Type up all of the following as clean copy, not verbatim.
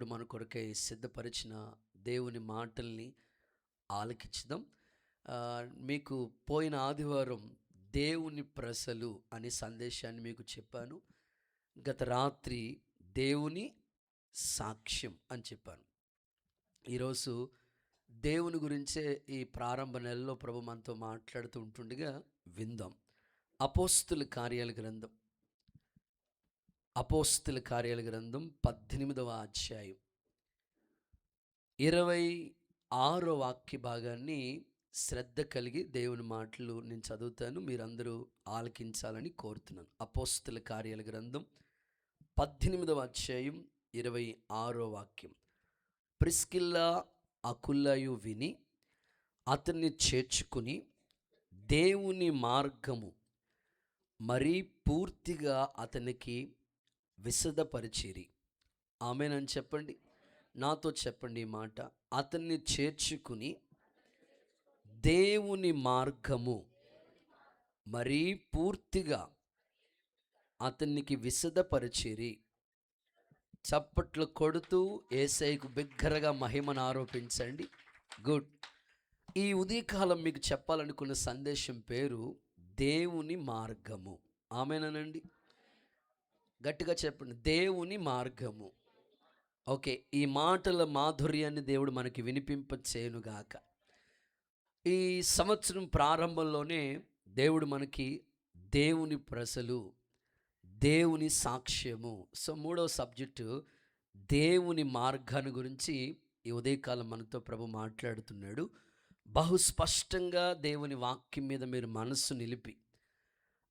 ఇప్పుడు మన కొరకై సిద్ధపరిచిన దేవుని మాటల్ని ఆలకించుదాం. మీకు పోయిన ఆదివారం దేవుని ప్రజలు అనే సందేశాన్ని మీకు చెప్పాను. గత రాత్రి దేవుని సాక్ష్యం అని చెప్పాను. ఈరోజు దేవుని గురించే ఈ ప్రారంభ నెలలో ప్రభు మనతో మాట్లాడుతూ ఉంటుండగా విందాం. అపోస్తుల కార్యాల గ్రంథం అపోస్తుల కార్యాల గ్రంథం 18వ అధ్యాయం 26 వాక్య భాగాన్ని శ్రద్ధ కలిగి దేవుని మాటలు నేను చదువుతాను, మీరందరూ ఆలకించాలని కోరుతున్నాను. అపోస్తుల కార్యాల గ్రంథం 18వ అధ్యాయం 26 వాక్యం. ప్రిస్కిల్లా అకుల్లయు విని అతన్ని చేర్చుకుని దేవుని మార్గము మరీ పూర్తిగా అతనికి విశదపరిచిరి. ఆమేనని చెప్పండి, నాతో చెప్పండి ఈ మాట. అతన్ని చేర్చుకుని దేవుని మార్గము మరీ పూర్తిగా అతనికి విశదపరిచిరి. చప్పట్లు కొడుతూ యేసయ్యకు బిగ్గరగా మహిమను ఆరోపించండి. గుడ్. ఈ ఉదయకాలం మీకు చెప్పాలనుకున్న సందేశం పేరు దేవుని మార్గము. ఆమేనండి, గట్టిగా చెప్పండి, దేవుని మార్గము. ఓకే, ఈ మాటల మాధుర్యాన్ని దేవుడు మనకి వినిపింప చేయనుగాక. ఈ సంవత్సరం ప్రారంభంలోనే దేవుడు మనకి దేవుని ప్రజలు, దేవుని సాక్ష్యము. సో మూడవ సబ్జెక్టు దేవుని మార్గాన్ని గురించి ఈ ఉదయకాలం మనతో ప్రభు మాట్లాడుతున్నాడు. బహు స్పష్టంగా దేవుని వాక్యం మీద మీరు మనస్సు నిలిపి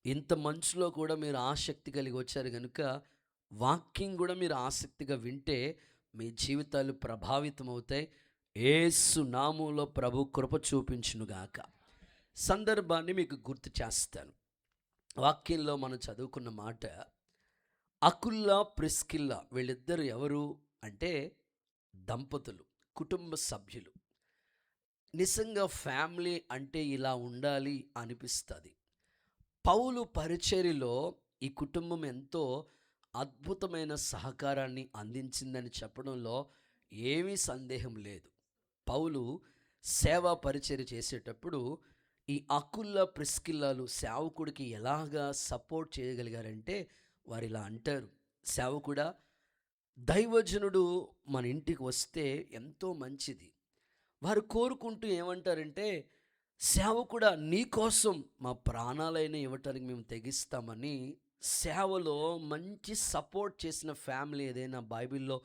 ఇంత మంచులో కూడా మీరు ఆసక్తి కలిగి వచ్చారు కనుక వాక్యం కూడా మీరు ఆసక్తిగా వింటే మీ జీవితాలు ప్రభావితం అవుతాయి. యేసు నామములో ప్రభు కృప చూపించునుగాక. సందర్భాన్ని మీకు గుర్తు చేస్తాను. వాక్యంలో మనం చదువుకున్న మాట, అకుల్లా ప్రిస్కిల్లా వీళ్ళిద్దరు ఎవరు అంటే దంపతులు, కుటుంబ సభ్యులు. నిజంగా ఫ్యామిలీ అంటే ఇలా ఉండాలి అనిపిస్తుంది. పౌలు పరిచర్యలో ఈ కుటుంబం ఎంతో అద్భుతమైన సహకారాన్ని అందించిందని చెప్పడంలో ఏమీ సందేహం లేదు. పౌలు సేవా పరిచర్య చేసేటప్పుడు ఈ అకుల్లా ప్రిస్కిల్లాలు సేవకుడికి ఎలాగా సపోర్ట్ చేయగలిగారంటే వారు ఇలా అంటారు, సేవకుడా, దైవజనుడు మన ఇంటికి వస్తే ఎంతో మంచిది. వారు కోరుకుంటూ ఏమంటారంటే, సేవకుడా, నీకోసం మా ప్రాణాలైనా ఇవ్వటానికి మేము తెగిస్తామని. సేవలో మంచి సపోర్ట్ చేసిన ఫ్యామిలీ ఏదైనా బైబిల్లో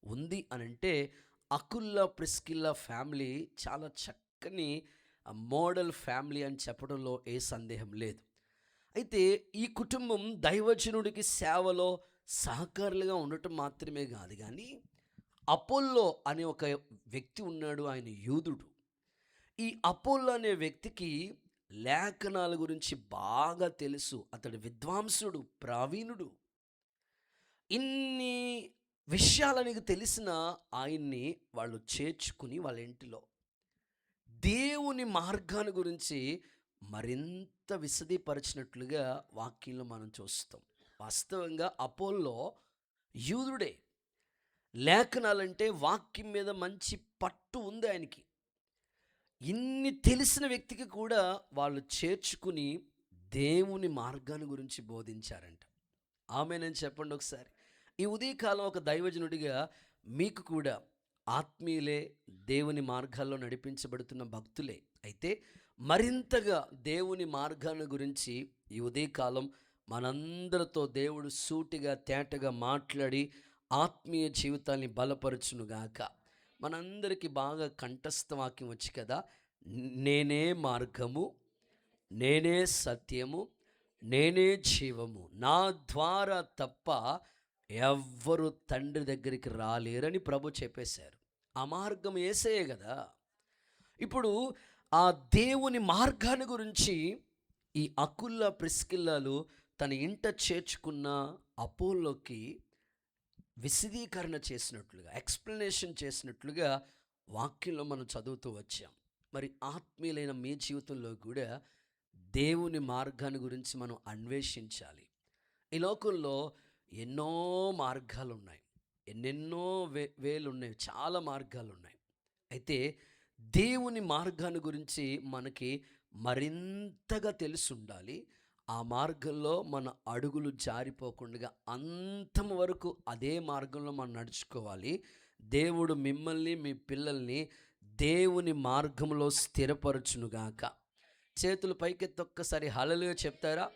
ఉంది అనంటే అకుల్లా ప్రిస్కిల్లా ఫ్యామిలీ చాలా చక్కని మోడల్ ఫ్యామిలీ అని చెప్పడంలో ఏ సందేహం లేదు. అయితే ఈ కుటుంబం దైవజనుడికి సేవలో సహకారులుగా ఉండటం మాత్రమే కాదు, కానీ అపోల్లో అనే ఒక వ్యక్తి ఉన్నాడు, ఆయన యూదుడు. ఈ అపోల్లో అనే వ్యక్తికి లేఖనాల గురించి బాగా తెలుసు. అతడు విద్వాంసుడు, ప్రావీణుడు. ఇన్ని విషయాలనికి తెలిసిన ఆయన్ని వాళ్ళు చేర్చుకుని వాళ్ళ ఇంటిలో దేవుని మార్గాన్ని గురించి మరింత విశదీపరిచినట్లుగా వాక్యంలో మనం చూస్తాం. వాస్తవంగా అపోల్లో యూదుడే. లేఖనాలంటే వాక్యం మీద మంచి పట్టు ఉంది ఆయనకి. ఇన్ని తెలిసిన వ్యక్తికి కూడా వాళ్ళు చేర్చుకుని దేవుని మార్గాన్ని గురించి బోధించారంట. ఆమేనని చెప్పండి ఒకసారి. ఈ ఉదయకాలం ఒక దైవజనుడిగా మీకు కూడా ఆత్మీయులే, దేవుని మార్గాల్లో నడిపించబడుతున్న భక్తులే అయితే మరింతగా దేవుని మార్గాన్ని గురించి ఈ ఉదయకాలం మనందరితో దేవుడు సూటిగా తేటగా మాట్లాడి ఆత్మీయ జీవితాన్ని బలపరచునుగాక. మనందరికీ బాగా కంఠస్థ వాక్యం వచ్చి కదా, నేనే మార్గము, నేనే సత్యము, నేనే జీవము, నా ద్వారా తప్ప ఎవ్వరు తండ్రి దగ్గరికి రాలేరని ప్రభు చెప్పేశారు. ఆ మార్గం యేసయ్యే కదా. ఇప్పుడు ఆ దేవుని మార్గాన్ని గురించి ఈ అకుల్లా ప్రిస్కిల్లాలు తన ఇంట చేర్చుకున్న అపోల్లోకి విశదీకరణ చేసినట్లుగా, ఎక్స్ప్లెనేషన్ చేసినట్లుగా వాక్యంలో మనం చదువుతూ వచ్చాం. మరి ఆత్మీయులైన మీ జీవితంలో కూడా దేవుని మార్గాన్ని గురించి మనం అన్వేషించాలి. ఈ లోకంలో ఎన్నో మార్గాలు ఉన్నాయి. ఎన్నెన్నో వేలు ఉన్నాయి, చాలా మార్గాలు ఉన్నాయి. అయితే దేవుని మార్గాన్ని గురించి మనకి మరింతగా తెలిసి ఉండాలి. ఆ మార్గంలో మన అడుగులు జారిపోకుండా అంతం వరకు అదే మార్గంలో మనం నడుచుకోవాలి. దేవుడు మిమ్మల్ని, మీ పిల్లల్ని దేవుని మార్గంలో స్థిరపరచునుగాక. చేతులు పైకెత్తి ఒక్కసారి హల్లెలూయా చెప్తారా?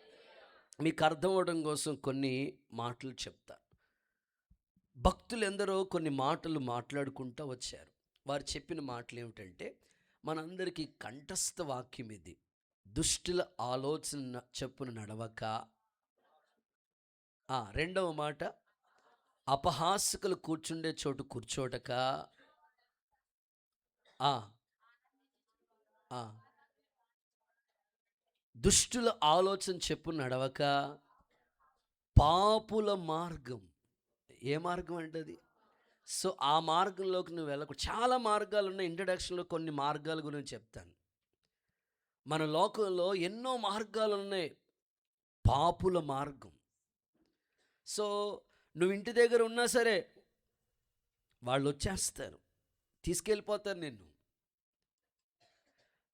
మీకు అర్థం అవడం కోసం కొన్ని మాటలు చెప్తా. భక్తులు ఎందరో కొన్ని మాటలు మాట్లాడుకుంటూ వచ్చారు. వారు చెప్పిన మాటలు ఏమిటంటే, మనందరికీ కంఠస్థ వాక్యం ఇది. దుష్టుల ఆలోచన చెప్పున నడవక. రెండవ మాట, అపహాసకులు కూర్చుండే చోటు కూర్చోటక. ఆ, ఆ, దుష్టుల ఆలోచన చెప్పున నడవక. పాపుల మార్గం. ఏ మార్గం అంటే అది? సో ఆ మార్గంలోకి నువ్వు వెళ్ళకు. చాలా మార్గాలు ఉన్నాయి. ఇంట్రడక్షన్లో కొన్ని మార్గాల గురించి చెప్తాను. మన లోకంలో ఎన్నో మార్గాలు ఉన్నాయి. పాపుల మార్గం. సో నువ్వు ఇంటి దగ్గర ఉన్నా సరే వాళ్ళు వచ్చేస్తారు, తీసుకెళ్ళిపోతారు నిన్ను.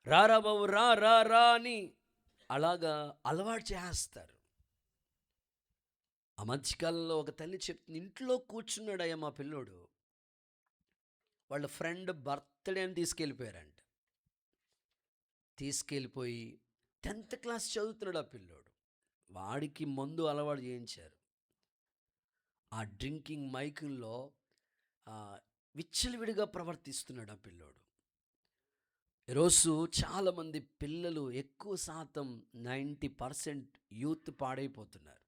రారా బాబు, రా రా రా అని అలాగా అలవాటు చేస్తారు. ఆ మధ్యకాలంలో ఒక తల్లి చెప్తుంది, ఇంట్లో కూర్చున్నాడయ్యా మా పిల్లోడు, వాళ్ళ ఫ్రెండ్ బర్త్డే అని తీసుకెళ్ళిపోయారంట. తీసుకెళ్ళిపోయి 10th క్లాస్ చదువుతున్నాడు ఆ పిల్లోడు. వాడికి మందు అలవాటు చేయించారు. ఆ డ్రింకింగ్ మైకుల్లో విచ్చలవిడిగా ప్రవర్తిస్తున్నాడు ఆ పిల్లోడు. ఈరోజు చాలామంది పిల్లలు, ఎక్కువ శాతం 90% యూత్ పాడైపోతున్నారు.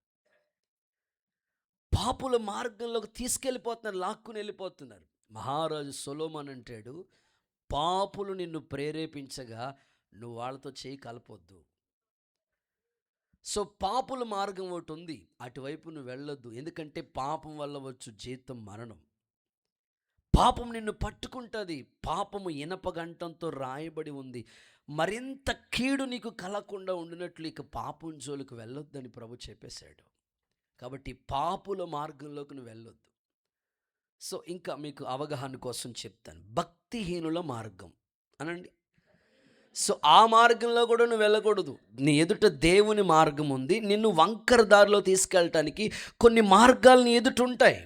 పాపుల మార్గంలోకి తీసుకెళ్ళిపోతున్నారు, లాక్కుని వెళ్ళిపోతున్నారు. మహారాజు సొలొమోన్ అంటాడు, పాపులు నిన్ను ప్రేరేపించగా నువ్వు వాళ్ళతో చేయి కలపొద్దు. సో పాపుల మార్గం ఒకటి ఉంది, అటువైపు నువ్వు వెళ్ళొద్దు. ఎందుకంటే పాపం వల్ల వచ్చు జీతం మరణం. పాపం నిన్ను పట్టుకుంటుంది. పాపము ఇనప గంటంతో రాయబడి ఉంది. మరింత కీడు నీకు కలగకుండా ఉండినట్లు ఇక పాపం జోలికి వెళ్ళొద్దని ప్రభు చెప్పేశాడు. కాబట్టి పాపుల మార్గంలోకి నువ్వు వెళ్ళొద్దు. సో ఇంకా మీకు అవగాహన కోసం చెప్తాను, భక్తిహీనుల మార్గం అనండి. సో ఆ మార్గంలో కూడా నువ్వు వెళ్ళకూడదు. నీ ఎదుట దేవుని మార్గం ఉంది. నిన్ను వంకర దారిలో తీసుకెళ్ళటానికి కొన్ని మార్గాలు నీ ఎదుట ఉంటాయి.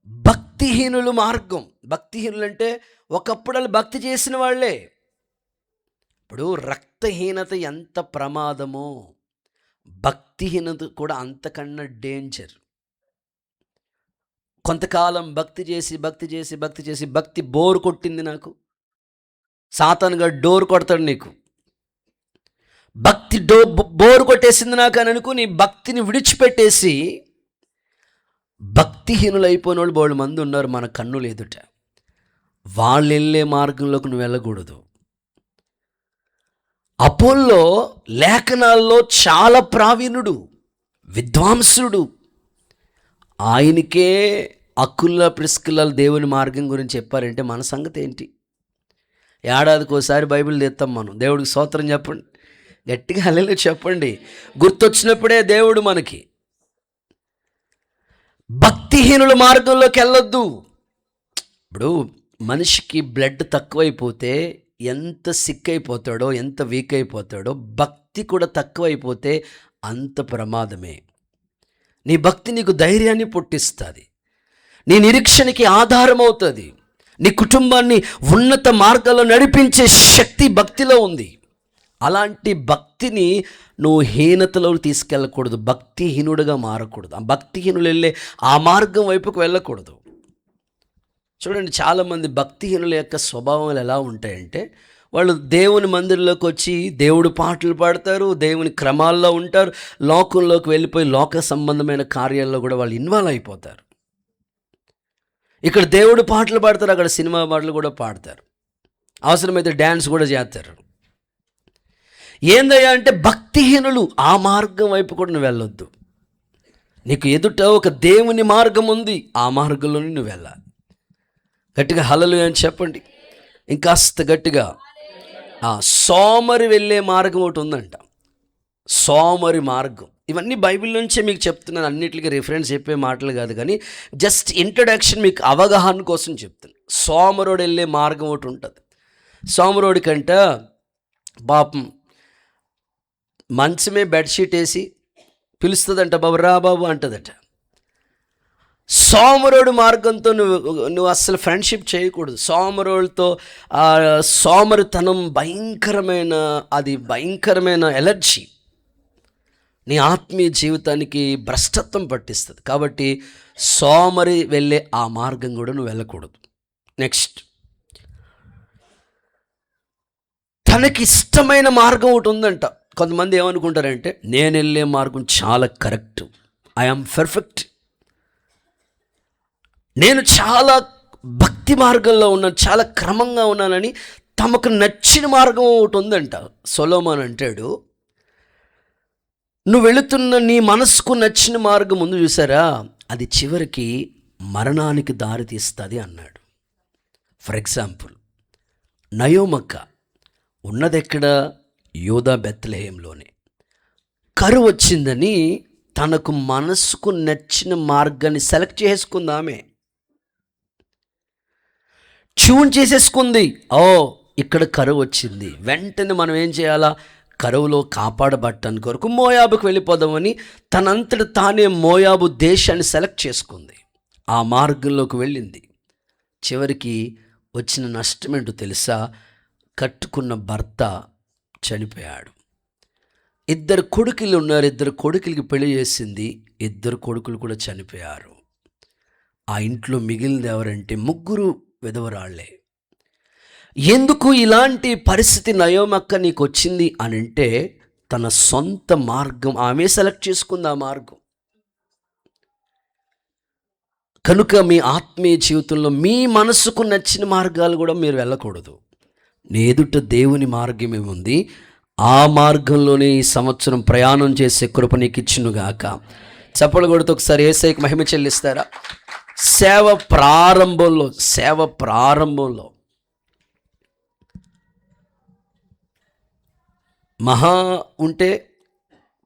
భక్తిహీనుల మార్గం. భక్తిహీనులు అంటే ఒకప్పుడు వాళ్ళు భక్తి చేసిన వాళ్ళే. ఇప్పుడు రక్తహీనత ఎంత ప్రమాదమో, భక్తిహీనత కూడా అంతకన్నా డేంజర్. కొంతకాలం భక్తి చేసి భక్తి బోరు కొట్టింది నాకు. సాతానుగా డోర్ కొడతాడు నీకు. భక్తి బోరు కొట్టేసింది నాకు అని అనుకుని భక్తిని విడిచిపెట్టేసి భక్తిహీనులు అయిపోయిన వాళ్ళు బోళ్ళు మంది ఉన్నారు మన కన్నులు ఎదుట. వాళ్ళు వెళ్ళే మార్గంలోకి నువ్వు వెళ్ళకూడదు. అపోల్లో లేఖనాల్లో చాలా ప్రావీణుడు, విద్వాంసుడు. ఆయనకే అకుల ప్రిస్కిల్ల దేవుని మార్గం గురించి చెప్పారంటే మన సంగతి ఏంటి? ఏడాదికి ఒకసారి బైబిల్ తెస్తాం మనం. దేవుడికి స్తోత్రం చెప్పండి, గట్టిగా హల్లెలూయా చెప్పండి. గుర్తొచ్చినప్పుడే దేవుడు మనకి. భక్తిహీనుల మార్గంలోకి వెళ్ళొద్దు. ఇప్పుడు మనిషికి బ్లడ్ తక్కువైపోతే ఎంత సిక్ అయిపోతాడో, ఎంత వీక్ అయిపోతాడో, భక్తి కూడా తక్కువైపోతే అంత ప్రమాదమే. నీ భక్తి నీకు ధైర్యాన్ని పుట్టిస్తుంది, నీ నిరీక్షణకి ఆధారం అవుతుంది, నీ కుటుంబాన్ని ఉన్నత మార్గాల్లో నడిపించే శక్తి భక్తిలో ఉంది. అలాంటి భక్తిని నువ్వు హీనతలో తీసుకెళ్ళకూడదు, భక్తిహీనుడిగా మారకూడదు. ఆ భక్తిహీనులు వెళ్ళే ఆ మార్గం వైపుకు వెళ్ళకూడదు. చూడండి, చాలామంది భక్తిహీనుల యొక్క స్వభావాలు ఎలా ఉంటాయంటే, వాళ్ళు దేవుని మందిరంలోకి వచ్చి దేవుడు పాటలు పాడతారు, దేవుని క్రమాల్లో ఉంటారు, లోకంలోకి వెళ్ళిపోయి లోక సంబంధమైన కార్యాల్లో కూడా వాళ్ళు ఇన్వాల్వ్ అయిపోతారు. ఇక్కడ దేవుడు పాటలు పాడతారు, అక్కడ సినిమా పాటలు కూడా పాడతారు, అవసరమైతే డ్యాన్స్ కూడా చేస్తారు. ఏందయ్యా అంటే భక్తిహీనులు. ఆ మార్గం వైపు కూడా నువ్వు వెళ్ళొద్దు. నీకు ఎదుట ఒక దేవుని మార్గం ఉంది, ఆ మార్గంలోనే నువ్వు వెళ్ళాలి. గట్టిగా హల్లెలూయా అని చెప్పండి, ఇంకాస్త గట్టిగా. సోమరి వెళ్ళే మార్గం ఒకటి ఉందంట, సోమరి మార్గం. ఇవన్నీ బైబిల్ నుంచే మీకు చెప్తున్నాను, అన్నిటికీ రిఫరెన్స్ చెప్పే మాటలు కాదు, కానీ జస్ట్ ఇంట్రడక్షన్ మీకు అవగాహన కోసం చెప్తాను. సోమరోడు వెళ్ళే మార్గం ఒకటి ఉంటుంది. సోమరోడి కంట పాపం మంచమే బెడ్షీట్ వేసి పిలుస్తుందంట, బాబు రా బాబు అంటదట. సోమరోడు మార్గంతో నువ్వు అస్సలు ఫ్రెండ్షిప్ చేయకూడదు. సోమరోడితో సోమరితనం భయంకరమైన ఎలర్జీ, నీ ఆత్మీయ జీవితానికి భ్రష్టత్వం పట్టిస్తుంది. కాబట్టి సోమరి వెళ్ళే ఆ మార్గం కూడా నువ్వు వెళ్ళకూడదు. నెక్స్ట్, తనకి ఇష్టమైన మార్గం ఒకటి ఉందంట. కొంతమంది ఏమనుకుంటారంటే, నేను వెళ్ళే మార్గం చాలా కరెక్ట్, ఐఎమ్ పర్ఫెక్ట్, నేను చాలా భక్తి మార్గంలో ఉన్నాను, చాలా క్రమంగా ఉన్నానని తమకు నచ్చిన మార్గం ఒకటి ఉందంట. సొలొమోన్ అంటాడు, నువ్వు వెళుతున్న నీ మనసుకు నచ్చిన మార్గం ముందు చూసారా, అది చివరికి మరణానికి దారి తీస్తుంది అన్నాడు. ఫర్ ఎగ్జాంపుల్, నయోమక్క ఉన్నదెక్కడ? యూదా బెత్లెహేంలోనే. కరువు వచ్చిందని తనకు మనసుకు నచ్చిన మార్గాన్ని సెలెక్ట్ చేసుకుందామే, ట్యూన్ చేసేసుకుంది. ఇక్కడ కరువు వచ్చింది, వెంటనే మనం ఏం చేయాలా, కరువులో కాపాడబట్టని కొరకు మోయాబుకు వెళ్ళిపోదామని తనంతట తానే మోయాబు దేశాన్ని సెలెక్ట్ చేసుకుంది. ఆ మార్గంలోకి వెళ్ళింది. చివరికి వచ్చిన నష్టం ఏంటో తెలుసా? కట్టుకున్న భర్త చనిపోయాడు. 2 కొడుకులు ఉన్నారు, 2 కొడుకులకి పెళ్లి చేసింది, 2 కొడుకులు కూడా చనిపోయారు. ఆ ఇంట్లో మిగిలింది ఎవరంటే 3 విధవరాళ్లే. ఎందుకు ఇలాంటి పరిస్థితి నయోమక్క నీకు వచ్చింది అని అంటే, తన సొంత మార్గం ఆమె సెలెక్ట్ చేసుకుంది, ఆ మార్గం. కనుక మీ ఆత్మీయ జీవితంలో మీ మనసుకు నచ్చిన మార్గాలు కూడా మీరు వెళ్ళకూడదు. నీ ఎదుట దేవుని మార్గం ఏముంది, ఆ మార్గంలోనే ఈ సంవత్సరం ప్రయాణం చేసే కృప నీకు ఇచ్చునుగాక. చప్పలు కొడుతూ ఒకసారి యేసయ్యకు మహిమ చెల్లిస్తారా? సేవ ప్రారంభంలో మహా ఉంటే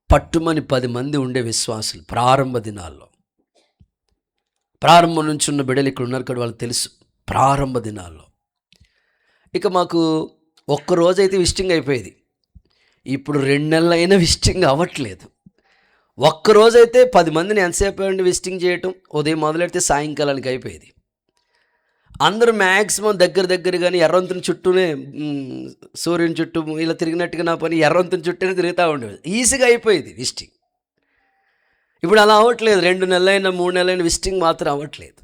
పట్టుమని 10 మంది ఉండే విశ్వాసులు ప్రారంభ దినాల్లో. ప్రారంభం నుంచి ఉన్న బిడ్డలు ఇక్కడ ఉన్నారు కదా, వాళ్ళకి తెలుసు ప్రారంభ దినాల్లో. ఇక మాకు ఒక్కరోజైతే విజిటింగ్ అయిపోయేది. ఇప్పుడు 2 నెలలైనా విజిటింగ్ అవ్వట్లేదు. ఒక్కరోజైతే 10 మందిని ఎంతసేపు విజిటింగ్ చేయటం, ఉదయం మొదలెడితే సాయంకాలానికి అయిపోయేది. అందరూ మ్యాక్సిమం దగ్గరగానే ఎర్రవంతుని చుట్టూనే, సూర్యుని చుట్టూ ఇలా తిరిగినట్టుగా నా పని ఎర్రవంతుని చుట్టూనే తిరుగుతూ ఉండేది. ఈజీగా అయిపోయేది విజిటింగ్. ఇప్పుడు అలా అవ్వట్లేదు. 2 నెలలైనా 3 నెలలైన విజిటింగ్ మాత్రం అవ్వట్లేదు.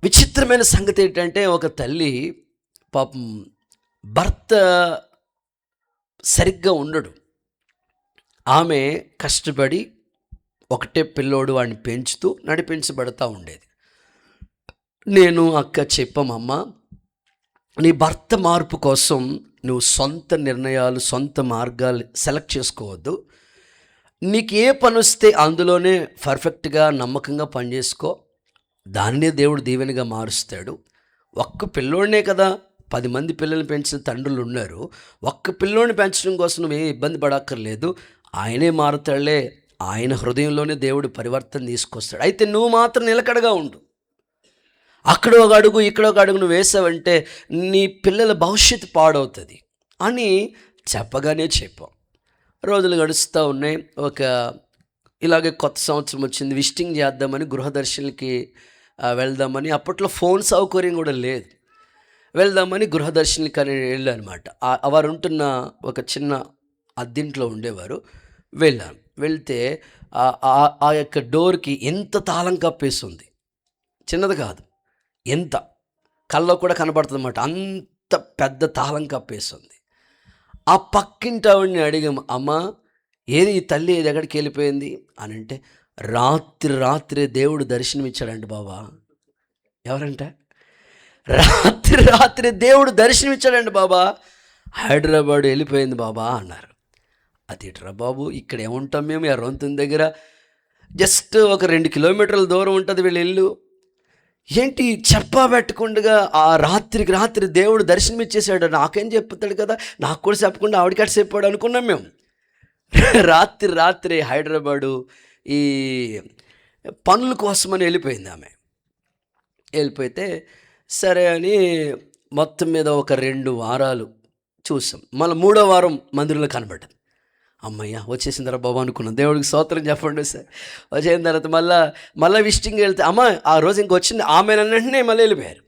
విచిత్రమైన సంగతి ఏంటంటే, ఒక తల్లి పాపం భర్త సరిగ్గా ఉండడు. ఆమె కష్టపడి ఒకటే పిల్లోడు వాడిని పెంచుతూ నడిపించబడతా ఉండేది. నేను అక్క చెప్పమమ్మా, నీ భర్త మార్పు కోసం నువ్వు సొంత నిర్ణయాలు, సొంత మార్గాలు సెలెక్ట్ చేసుకోవద్దు. నీకు ఏ పని వస్తే అందులోనే పర్ఫెక్ట్గా నమ్మకంగా పనిచేసుకో, దాన్నే దేవుడు దీవెనగా మారుస్తాడు. ఒక్క పిల్లోడినే కదా, 10 మంది పిల్లల్ని పెంచిన తండ్రులు ఉన్నారు. ఒక్క పిల్లోడిని పెంచడం కోసం నువ్వేం ఇబ్బంది పడక్కర్లేదు, ఆయనే మారుతాడులే. ఆయన హృదయంలోనే దేవుడు పరివర్తన తీసుకొస్తాడు. అయితే నువ్వు మాత్రం నిలకడగా ఉండు. అక్కడ ఒక అడుగు ఇక్కడ ఒక అడుగు నువ్వు వేసావంటే నీ పిల్లల భవిష్యత్తు పాడవుతుంది అని చెప్పగానే చెప్పాం. రోజులు గడుస్తూ ఉన్నాయి. ఇలాగే కొత్త సంవత్సరం వచ్చింది, విజిటింగ్ చేద్దామని గృహదర్శనకి వెళ్దామని. అప్పట్లో ఫోన్ సౌకర్యం కూడా లేదు. వెళ్దామని గృహదర్శనకి అని వెళ్ళానమాట. వారు ఉంటున్న ఒక చిన్న అద్దింట్లో ఉండేవారు. వెళ్ళాను. వెళ్తే ఆ యొక్క డోర్కి ఎంత తాళం కప్పేస్తుంది, చిన్నది కాదు, ఎంత కళ్ళలో కూడా కనబడుతుంది అన్నమాట, అంత పెద్ద తాళం కప్పేస్తుంది. ఆ పక్కింటి ఆవిడని అడిగాము, అమ్మా ఏది ఈ తల్లి ఏది ఎక్కడికి వెళ్ళిపోయింది అని అంటే, రాత్రి దేవుడు దర్శనమిచ్చాడంట బాబా. ఎవరంట? రాత్రి దేవుడు దర్శనమిచ్చాడంట బాబా, హైదరాబాద్ వెళ్ళిపోయింది బాబా అన్నారు. అదేట్రా బాబు, ఇక్కడ ఏముంటాం మేము, ఎర్రవంతుని దగ్గర జస్ట్ ఒక 2 కిలోమీటర్ల దూరం ఉంటుంది వీళ్ళ ఇల్లు. ఏంటి చెప్పా పెట్టకుండా ఆ రాత్రి దేవుడు దర్శనం ఇచ్చేసాడు, నాకేం చెప్తాడు కదా, నాకు కూడా చెప్పకుండా ఆవిడకి చెప్పాడు అనుకున్నాం మేము. రాత్రి హైదరాబాదు ఈ పనుల కోసమని వెళ్ళిపోయింది ఆమె. వెళ్ళిపోతే సరే అని మొత్తం మీద ఒక 2 వారాలు చూసాం. మళ్ళీ 3వ వారం మందిరంలో కనబడ్డది. అమ్మయ్య వచ్చేసిన తర్వాత బాబు అనుకున్నాం. దేవుడికి స్తోత్రం చెప్పండి సార్. వచ్చేసిన తర్వాత మళ్ళీ విజిటింగ్ వెళ్తే అమ్మ ఆ రోజు ఇంకొచ్చింది ఆమె అన్నంటనే మళ్ళీ వెళ్ళిపోయారు.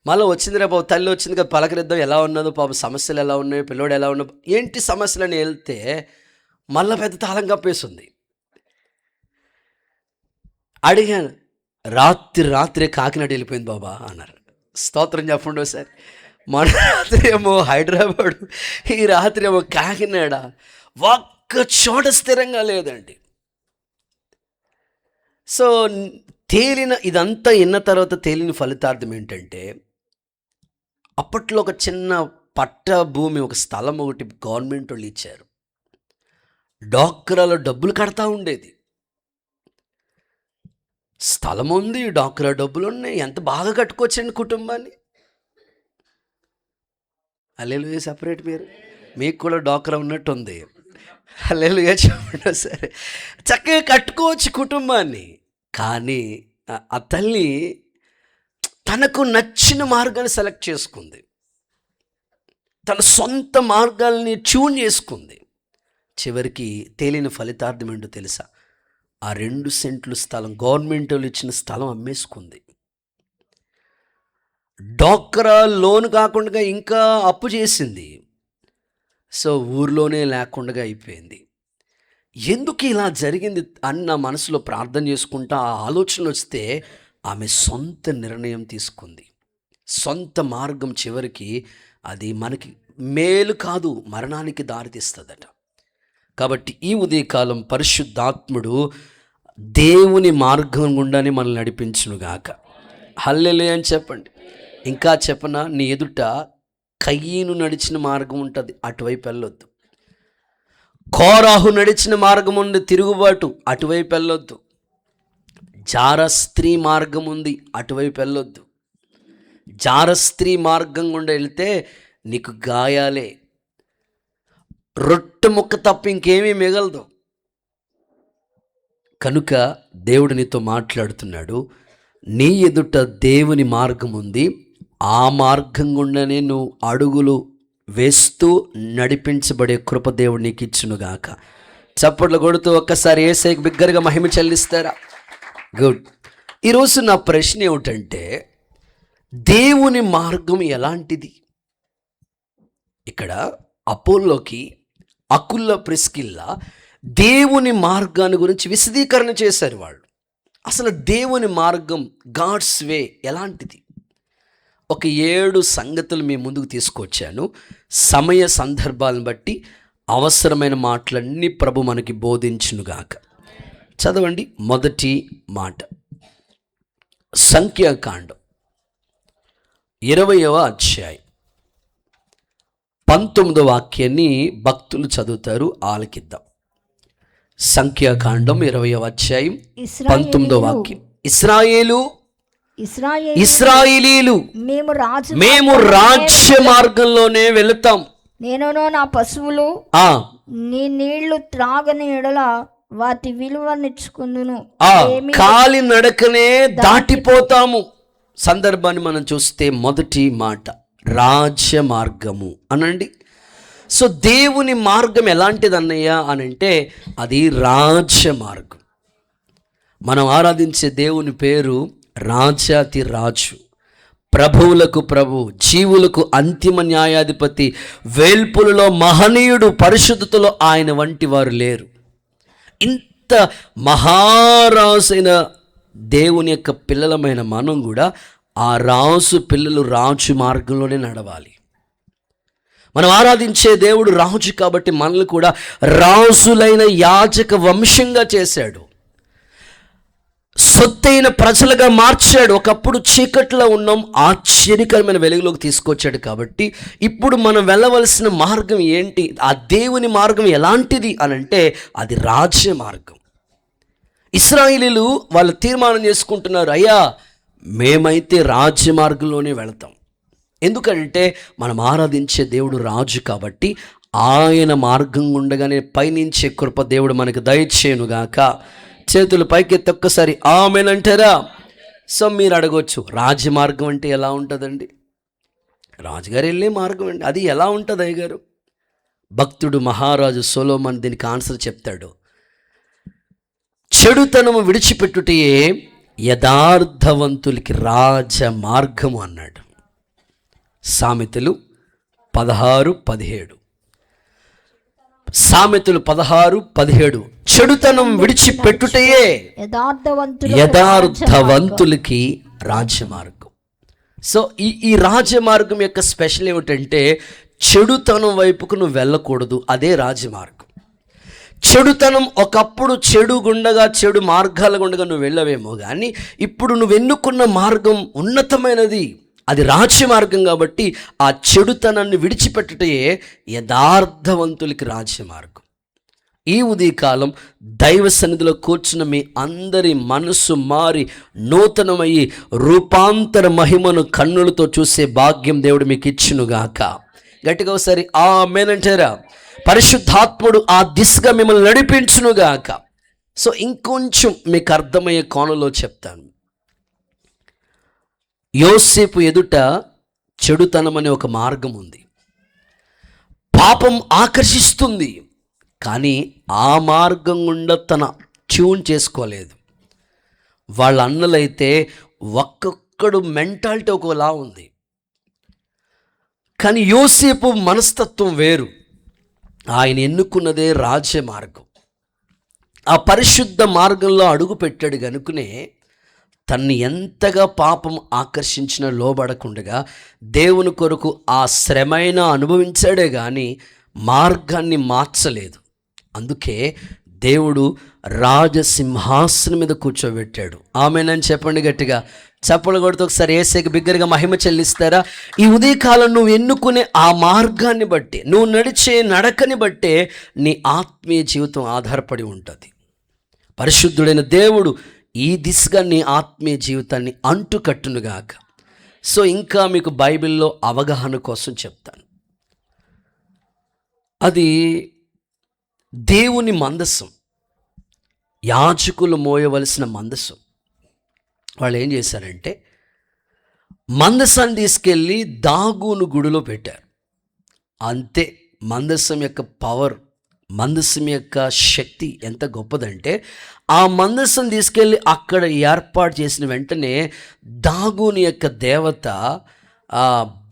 మళ్ళీ వచ్చింది రా బాబు, తల్లి వచ్చింది కదా పలకరిద్దాం, ఎలా ఉన్నదో పాపం, సమస్యలు ఎలా ఉన్నాయి, పిల్లోడు ఎలా ఉన్నావు, ఏంటి సమస్యలని వెళ్తే మళ్ళీ పెద్ద తాళం కప్పేసింది. అడిగాను, రాత్రే కాకినాడ వెళ్ళిపోయింది బాబా అన్నారు. స్తోత్రం చెప్పండి సార్. మన రాత్రి ఏమో హైదరాబాదు, ఈ రాత్రి ఏమో కాకినాడ. ఒక్క చోట స్థిరంగా లేదండి. సో ఇదంతా విన్న తర్వాత తేలిన ఫలితార్థం ఏంటంటే, అప్పట్లో ఒక చిన్న పట్ట భూమి, ఒక స్థలం ఒకటి గవర్నమెంట్ వాళ్ళు ఇచ్చారు. డాక్రాలో డబ్బులు కడతా ఉండేది. స్థలం ఉంది, డాక్రా డబ్బులు ఉన్నాయి, ఎంత బాగా కట్టుకోవచ్చండి కుటుంబాన్ని. హల్లెలూయా. సపరేట్ మీరు, మీకు కూడా డాక్రా ఉన్నట్టుంది. హల్లెలూయా చెప్పండి సరే. చక్కగా కట్టుకోవచ్చు కుటుంబాన్ని. కానీ ఆ తల్లి తనకు నచ్చిన మార్గాన్ని సెలెక్ట్ చేసుకుంది. తన సొంత మార్గాల్ని ట్యూన్ చేసుకుంది. చివరికి తేలిన ఫలితార్థం ఏంటో తెలుసా? ఆ 2 సెంట్లు స్థలం, గవర్నమెంట్ వాళ్ళు ఇచ్చిన స్థలం అమ్మేసుకుంది. డాక్రా లోన్ కాకుండా ఇంకా అప్పు చేసింది. సో ఊర్లోనే లేకుండా అయిపోయింది. ఎందుకు ఇలా జరిగింది అని నా మనసులో ప్రార్థన చేసుకుంటా ఆ ఆలోచన వస్తే ఆమె సొంత నిర్ణయం తీసుకుంది. సొంత మార్గం చివరికి అది మనకి మేలు కాదు, మరణానికి దారితీస్తుందట. కాబట్టి ఈ ఉదయకాలం పరిశుద్ధాత్ముడు దేవుని మార్గం గుండానే మనల్ని నడిపించునుగాక. హల్లెలూయా అని చెప్పండి. ఇంకా చెప్పనా, నీ ఎదుట కయ్యను నడిచిన మార్గం ఉంటుంది, అటువైపు వెళ్ళొద్దు. కోరాహు నడిచిన మార్గం ఉంది, తిరుగుబాటు, అటువైపు వెళ్ళొద్దు. జారస్త్రీ మార్గం ఉంది, అటువైపు వెళ్ళొద్దు. జారస్త్రీ మార్గం గుండా వెళ్తే నీకు గాయాలే, రొట్టె ముక్క తప్ప ఇంకేమీ మిగలదు. కనుక దేవుడు నీతో మాట్లాడుతున్నాడు, నీ ఎదుట దేవుని మార్గం ఉంది, ఆ మార్గం గుండానే నువ్వు అడుగులు వేస్తూ నడిపించబడే కృప దేవుడు నీకు ఇచ్చునుగాక. చప్పట్లు కొడుతూ ఒక్కసారి యేసయ్యకు బిగ్గరగా మహిమ చెల్లిస్తారా? గుడ్. ఈరోజు నా ప్రశ్న ఏమిటంటే, దేవుని మార్గం ఎలాంటిది? ఇక్కడ అపోల్లోకి అకుల్ల ప్రిస్కిల్లా దేవుని మార్గాన్ని గురించి విశదీకరణ చేశారు వాళ్ళు. అసలు దేవుని మార్గం, గాడ్స్ వే ఎలాంటిది? ఒక 7 సంగతులు మీ ముందుకు తీసుకొచ్చాను. సమయ సందర్భాలను బట్టి అవసరమైన మాటలన్నీ ప్రభు మనకి బోధించునుగాక. చదవండి. మొదటి మాట, సంఖ్యాకాండం 20వ అధ్యాయం 19వ వాక్యాన్ని భక్తులు చదువుతారు, ఆలకిద్దాం. సంఖ్యాకాండం 20వ అధ్యాయం 19వ వాక్యం. ఇశ్రాయేలీలు మేము రాజ్య మార్గంలోనే వెళుతాం. నేను నా పశువులు నీ నీళ్లు త్రాగని ఎడల వాటి విలువనిచ్చుకుందును. కాలి నడకనే దాటిపోతాము. సందర్భాన్ని మనం చూస్తే మొదటి మాట రాజ్య మార్గము అనండి. సో దేవుని మార్గం ఎలాంటిది అన్నయ్య అని అంటే అది రాజ్య మార్గం. మనం ఆరాధించే దేవుని పేరు రాజాతి రాజు, ప్రభువులకు ప్రభు, జీవులకు అంతిమ న్యాయాధిపతి, వేల్పులలో మహనీయుడు, పరిశుద్ధతలో ఆయన వంటి వారు లేరు. ఇంత మహారాజైన దేవుని యొక్క పిల్లలమైన మనం కూడా ఆ రాజు పిల్లలు రాజు మార్గంలోనే నడవాలి. మనం ఆరాధించే దేవుడు రాజు కాబట్టి మనల్ని కూడా రాజులైన యాజక వంశంగా చేశాడు, సొత్తైన ప్రజలుగా మార్చాడు. ఒకప్పుడు చీకట్లో ఉన్నాం, ఆశ్చర్యకరమైన వెలుగులోకి తీసుకొచ్చాడు. కాబట్టి ఇప్పుడు మనం వెళ్ళవలసిన మార్గం ఏంటి? ఆ దేవుని మార్గం ఎలాంటిది అని అంటే అది రాజ్య మార్గం. ఇశ్రాయేలీలు వాళ్ళు తీర్మానం చేసుకుంటున్నారు, అయ్యా మేమైతే రాజ్య మార్గంలోనే వెళతాం. ఎందుకంటే మనం ఆరాధించే దేవుడు రాజు కాబట్టి ఆయన మార్గం ఉండగానే పైనుంచే కృప దేవుడు మనకు దయచేయునుగాక. చేతులు పైకెత్తి ఒక్కసారి ఆమేన్ అంటారా? సో మీరు అడగొచ్చు, రాజమార్గం అంటే ఎలా ఉంటుందండి? రాజుగారు వెళ్ళే మార్గం అండి, అది ఎలా ఉంటుంది అయ్యగారు? భక్తుడు మహారాజు సొలొమోను దీనికి ఆన్సర్ చెప్తాడు. చెడుతనము విడిచిపెట్టుటయే యథార్థవంతులకి రాజమార్గము అన్నాడు. సామెతలు 16:17. సామెతలు 16:17. చెడుతనం విడిచిపెట్టుటయే యథార్థవంతులకి రాజమార్గం. సో ఈ రాజమార్గం యొక్క స్పెషల్ ఏమిటంటే, చెడుతనం వైపుకు నువ్వు వెళ్ళకూడదు, అదే రాజమార్గం. చెడుతనం ఒకప్పుడు చెడు గుండగా, చెడు మార్గాల గుండగా నువ్వు వెళ్ళవేమో, కానీ ఇప్పుడు నువ్వు ఎన్నుకున్న మార్గం ఉన్నతమైనది, అది రాజ్యమార్గం. కాబట్టి ఆ చెడుతనాన్ని విడిచిపెట్టుటే యథార్థవంతులకి రాజ్యమార్గం. ఈ ఉదయకాలం దైవ సన్నిధిలో కూర్చున్న మీ అందరి మనస్సు మారి నూతనమయ్యి రూపాంతర మహిమను కన్నులతో చూసే భాగ్యం దేవుడు మీకు ఇచ్చునుగాక. గట్టిగా ఒకసారి ఆమేన్ అంటారా? పరిశుద్ధాత్ముడు ఆ దిశగా మిమ్మల్ని నడిపించునుగాక. సో ఇంకొంచెం మీకు అర్థమయ్యే కోణంలో చెప్తాను. యోసేపు ఎదుట చెడుతనం అనే ఒక మార్గం ఉంది. పాపం ఆకర్షిస్తుంది, కానీ ఆ మార్గం గుండా తన ట్యూన్ చేసుకోలేదు. వాళ్ళ అన్నలైతే ఒక్కొక్కడు మెంటాలిటీ ఒకలా ఉంది, కానీ యోసేపు మనస్తత్వం వేరు. ఆయన ఎన్నుకున్నదే రాజ్య మార్గం. ఆ పరిశుద్ధ మార్గంలో అడుగు పెట్టాడు గనుకనే తన్ని ఎంతగా పాపం ఆకర్షించిన లోబడకుండగా దేవుని కొరకు ఆ శ్రమైన అనుభవించాడే కానీ మార్గాన్ని మార్చలేదు. అందుకే దేవుడు రాజసింహాసనం మీద కూర్చోబెట్టాడు. ఆమేనని చెప్పండి గట్టిగా. చప్పలు కొడుతూ ఒకసారి యేసుకి బిగ్గరగా మహిమ చెల్లిస్తారా? ఈ ఉదయకాలం నువ్వు ఎన్నుకునే ఆ మార్గాన్ని బట్టి, నువ్వు నడిచే నడకని బట్టే నీ ఆత్మీయ జీవితం ఆధారపడి ఉంటుంది. పరిశుద్ధుడైన దేవుడు ఈ దిశగా నీ ఆత్మీయ జీవితాన్ని అంటుకట్టునుగాక. సో ఇంకా మీకు బైబిల్లో అవగాహన కోసం చెప్తాను. అది దేవుని మందసం, యాజకులు మోయవలసిన మందసం. వాళ్ళు ఏం చేశారంటే మందసాన్ని తీసుకెళ్ళి దాగోను గుడిలో పెట్టారు. అంతే. మందసం యొక్క పవర్, మందసం యొక్క శక్తి ఎంత గొప్పదంటే, ఆ మందసం తీసుకెళ్ళి అక్కడ ఏర్పాటు చేసిన వెంటనే దాగోను యొక్క దేవత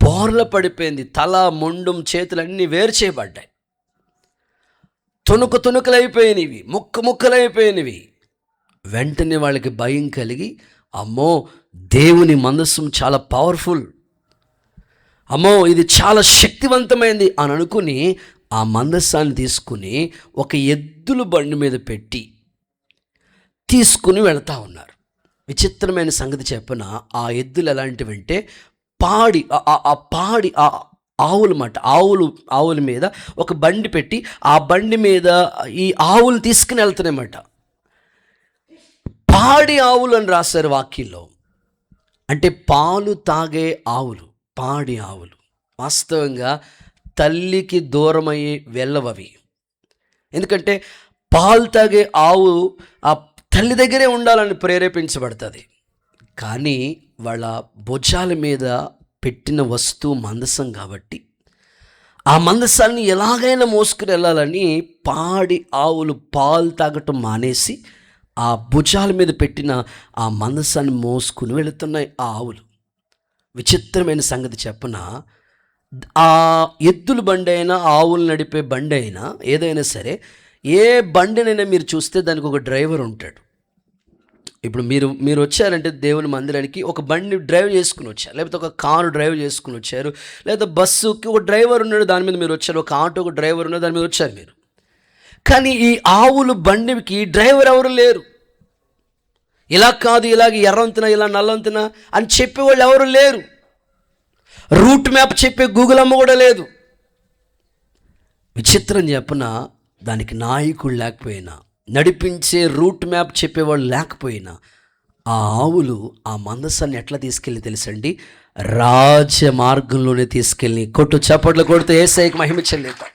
బోర్ల పడిపోయింది. తల, మొండం, చేతులన్నీ వేరు చేయబడ్డాయి. తుణుకులైపోయినవి, ముక్కలైపోయినవి. వెంటనే వాళ్ళకి భయం కలిగి, అమ్మో దేవుని మందసం చాలా పవర్ఫుల్, అమ్మో ఇది చాలా శక్తివంతమైంది అని అనుకుని ఆ మందసాన్ని తీసుకుని ఒక ఎద్దుల బండి మీద పెట్టి తీసుకుని వెళ్తా ఉన్నారు. విచిత్రమైన సంగతి చెప్పిన, ఆ ఎద్దులు ఎలాంటివంటే పాడి ఆవులు మాట, ఆవుల మీద ఒక బండి పెట్టి ఆ బండి మీద ఈ ఆవులు తీసుకుని వెళ్తున్నాయన్నమాట. పాడి ఆవులు అని రాశారు వాక్యంలో. అంటే పాలు తాగే ఆవులు, పాడి ఆవులు. వాస్తవంగా తల్లికి దూరమయ్యి వెళ్ళవవి. ఎందుకంటే పాలు తాగే ఆవు ఆ తల్లి దగ్గరే ఉండాలని ప్రేరేపించబడుతుంది. కానీ వాళ్ళ భుజాల మీద పెట్టిన వస్తువు మందసం కాబట్టి ఆ మందసాన్ని ఎలాగైనా మోసుకుని వెళ్ళాలని పాడి ఆవులు పాలు తాగటం మానేసి ఆ భుజాల మీద పెట్టిన ఆ మందసాన్ని మోసుకుని వెళుతున్నాయి ఆ ఆవులు. విచిత్రమైన సంగతి చెప్పన, ఆ ఎద్దుల బండి అయినా, ఆవులు నడిపే బండి అయినా, ఏదైనా సరే, ఏ బండినైనా మీరు చూస్తే దానికి ఒక డ్రైవర్ ఉంటాడు. ఇప్పుడు మీరు వచ్చారంటే దేవుని మందిరానికి ఒక బండి డ్రైవ్ చేసుకుని వచ్చారు, లేకపోతే ఒక కారు డ్రైవ్ చేసుకుని వచ్చారు, లేదా బస్సుకి ఒక డ్రైవర్ ఉన్నాడు, దాని మీద మీరు వచ్చారు. ఒక ఆటోకి డ్రైవర్ ఉన్నాడు, దాని మీద వచ్చారు మీరు. కానీ ఈ ఆవులు బండికి డ్రైవర్ ఎవరు లేరు. ఇలా కాదు, ఇలాగ ఎర్రంతున, ఇలా నల్లంతున అని చెప్పేవాళ్ళు ఎవరు లేరు. రూట్ మ్యాప్ చెప్పే గూగుల్ అమ్మ కూడా లేదు. విచిత్రం చెప్పిన, దానికి నాయకుడు లేకపోయినా, నడిపించే రూట్ మ్యాప్ చెప్పేవాళ్ళు లేకపోయినా, ఆ ఆవులు ఆ మందసాన్ని ఎట్లా తీసుకెళ్ళి తెలుసండి? రాజ మార్గంలోనే తీసుకెళ్ళి. కొట్టు చప్పట్లు కొడితే యేసయ్యకి మహిమ చెల్లిద్దాం.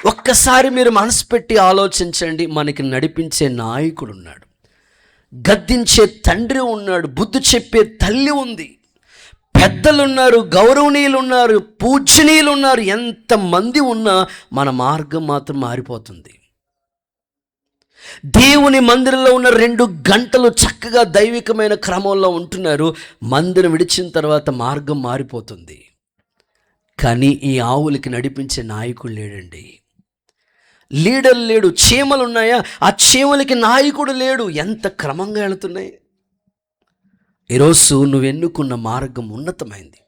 ఒక్కసారి మీరు మనసు పెట్టి ఆలోచించండి. మనకి నడిపించే నాయకుడు ఉన్నాడు, గద్దించే తండ్రి ఉన్నాడు, బుద్ధి చెప్పే తల్లి ఉంది, పెద్దలు ఉన్నారు, గౌరవనీయులు ఉన్నారు, పూజనీయులు ఉన్నారు. ఎంతమంది ఉన్నా మన మార్గం మాత్రం మారిపోతుంది. దేవుని మందిరంలో ఉన్న 2 గంటలు చక్కగా దైవికమైన క్రమంలో ఉంటున్నారు. మందిరం విడిచిన తర్వాత మార్గం మారిపోతుంది. కానీ ఈ ఆవులకి నడిపించే నాయకుడు లేడండి, లీడర్ లేడు. చీమలు ఉన్నాయా, ఆ చీమలకి నాయకుడు లేడు. ఎంత క్రమంగా వెళుతున్నాయి. ఈరోజు నువ్వు ఎన్నుకున్న మార్గం ఉన్నతమైంది.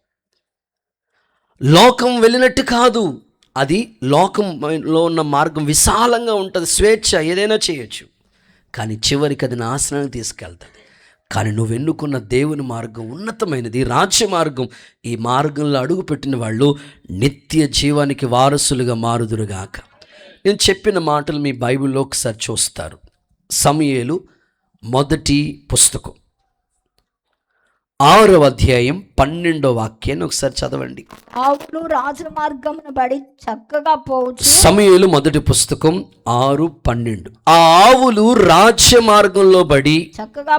లోకం వెళ్ళినట్టు కాదు, అది లోకంలో ఉన్న మార్గం విశాలంగా ఉంటుంది, స్వేచ్ఛ, ఏదైనా చేయొచ్చు. కానీ చివరికి అది నాశనానికి తీసుకెళ్తుంది. కానీ నువ్వు ఎన్నుకున్న దేవుని మార్గం ఉన్నతమైనది, రాజ్య మార్గం. ఈ మార్గంలో అడుగుపెట్టిన వాళ్ళు నిత్య జీవానికి వారసులుగా మారుదురుగాక. నేను చెప్పిన మాటలు మీ బైబిల్లో ఒకసారి చూస్తారు. సమూయేలు మొదటి పుస్తకం 6వ అధ్యాయం 12వ వాక్యాన్ని ఒకసారి చదవండి. ఆవులు రాజమార్గమును బడి చక్కగా పోవచ్చు. సమూయేలు మొదటి పుస్తకం 6:12. ఆ ఆవులు రాజ్య మార్గంలో బడి చక్కగా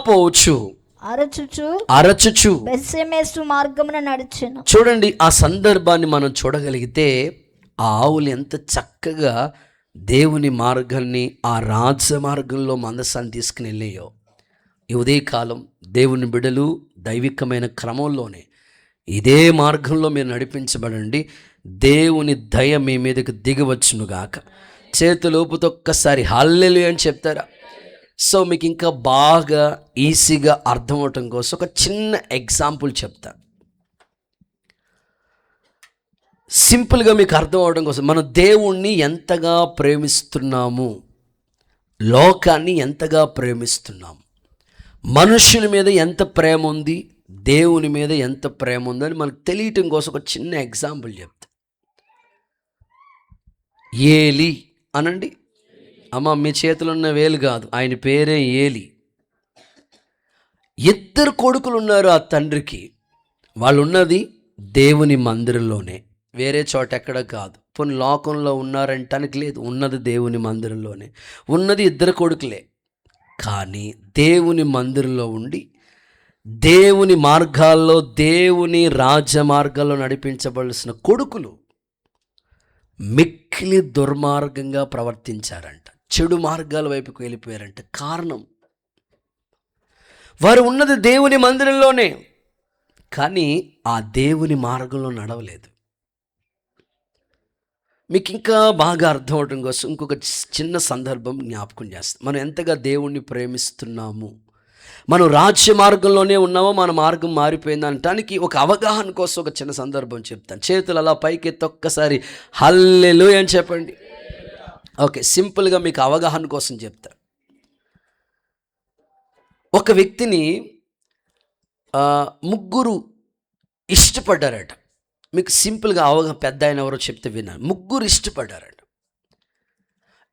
పోవచ్చు, అరచుచు బెత్షెమెషు మార్గమున నడిచెను. చూడండి, ఆ సందర్భాన్ని మనం చూడగలిగితే ఆ ఆవులు ఎంత చక్కగా దేవుని మార్గాన్ని, ఆ రాజ్య మార్గంలో మందసాన్ని తీసుకుని వెళ్ళాయో. ఈ ఉదయకాలం దేవుని బిడ్డలు దైవికమైన క్రమంలోనే ఇదే మార్గంలో మీరు నడిపించబడండి. దేవుని దయ మీ మీదకి దిగవచ్చునుగాక. చేతులోపుతో ఒక్కసారి హల్లెలూయా అని చెప్తారా? సో మీకు ఇంకా బాగా ఈజీగా అర్థం అవటం కోసం ఒక చిన్న ఎగ్జాంపుల్ చెప్తా. సింపుల్గా మీకు అర్థం అవడం కోసం, మనం దేవుణ్ణి ఎంతగా ప్రేమిస్తున్నాము, లోకాన్ని ఎంతగా ప్రేమిస్తున్నాము, మనుషుల మీద ఎంత ప్రేమ ఉంది, దేవుని మీద ఎంత ప్రేమ ఉందని మనకు తెలియటం కోసం ఒక చిన్న ఎగ్జాంపుల్ చెప్తా. ఏలి అనండి. అమ్మ, మీ చేతిలో ఉన్న వేలు కాదు, ఆయన పేరే ఏలి. 2 కొడుకులు ఉన్నారు ఆ తండ్రికి. వాళ్ళు ఉన్నది దేవుని మందిరంలోనే, వేరే చోట ఎక్కడ కాదు. పోనీ లోకంలో ఉన్నారంటానికి లేదు, ఉన్నది దేవుని మందిరంలోనే. ఉన్నది 2 కొడుకులే. కానీ దేవుని మందిరంలో ఉండి దేవుని మార్గాల్లో, దేవుని రాజ్య మార్గాల్లో నడిపించబడాల్సిన కొడుకులు మిక్కిలి దుర్మార్గంగా ప్రవర్తించారంట, చెడు మార్గాల వైపుకు వెళ్ళిపోయారంట. కారణం, వారు ఉన్నది దేవుని మందిరంలోనే, కానీ ఆ దేవుని మార్గంలో నడవలేదు. మీకు ఇంకా బాగా అర్థం అవడం కోసం ఇంకొక చిన్న సందర్భం జ్ఞాపకం చేస్తాం. మనం ఎంతగా దేవుణ్ణి ప్రేమిస్తున్నాము, మనం రాజ్య మార్గంలోనే ఉన్నామో మన మార్గం మారిపోయింది అనటానికి ఒక అవగాహన కోసం ఒక చిన్న సందర్భం చెప్తాను. చేతులు అలా పైకెత్తి ఒక్కసారి హల్లెలూయా అని చెప్పండి. ఓకే, సింపుల్గా మీకు అవగాహన కోసం చెప్తా. ఒక వ్యక్తిని 3 ఇష్టపడ్డారట. మీకు సింపుల్గా పెద్ద ఆయన ఎవరో చెప్తే విన్నాను. 3 ఇష్టపడ్డారట.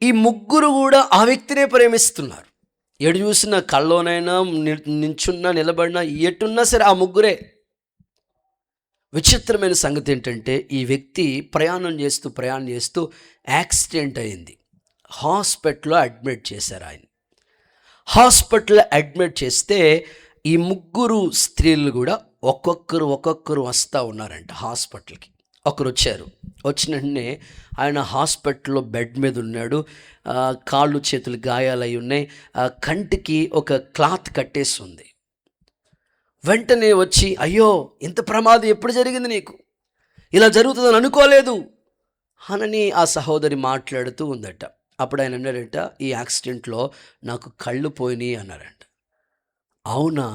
ఈ 3 కూడా ఆ వ్యక్తినే ప్రేమిస్తున్నారు. ఎటు చూసినా, కళ్ళలోనైనా, నించున్నా, నిలబడినా, ఎటున్నా సరే ఆ 3. విచిత్రమైన సంగతి ఏంటంటే, ఈ వ్యక్తి ప్రయాణం చేస్తూ యాక్సిడెంట్ అయింది. హాస్పిటల్లో అడ్మిట్ చేశారు ఆయన. హాస్పిటల్లో అడ్మిట్ చేస్తే ఈ 3 స్త్రీలు కూడా ఒక్కొక్కరు వస్తూ ఉన్నారంట హాస్పిటల్కి. ఒకరు వచ్చారు. వచ్చిన వెంటనే ఆయన హాస్పిటల్లో బెడ్ మీద ఉన్నాడు. కాళ్ళు చేతులు గాయాలై ఉన్నాయి. కంటికి ఒక క్లాత్ కట్టేసి ఉంది. వెంటనే వచ్చి, అయ్యో ఇంత ప్రమాదం ఎప్పుడు జరిగింది నీకు, ఇలా జరుగుతుందని అనుకోలేదు అనని ఆ సహోదరి మాట్లాడుతూ ఉందట. అప్పుడు ఆయన అన్నాడట, ఈ యాక్సిడెంట్లో నాకు కళ్ళు పోయినాయి అన్నారంట. అవునా,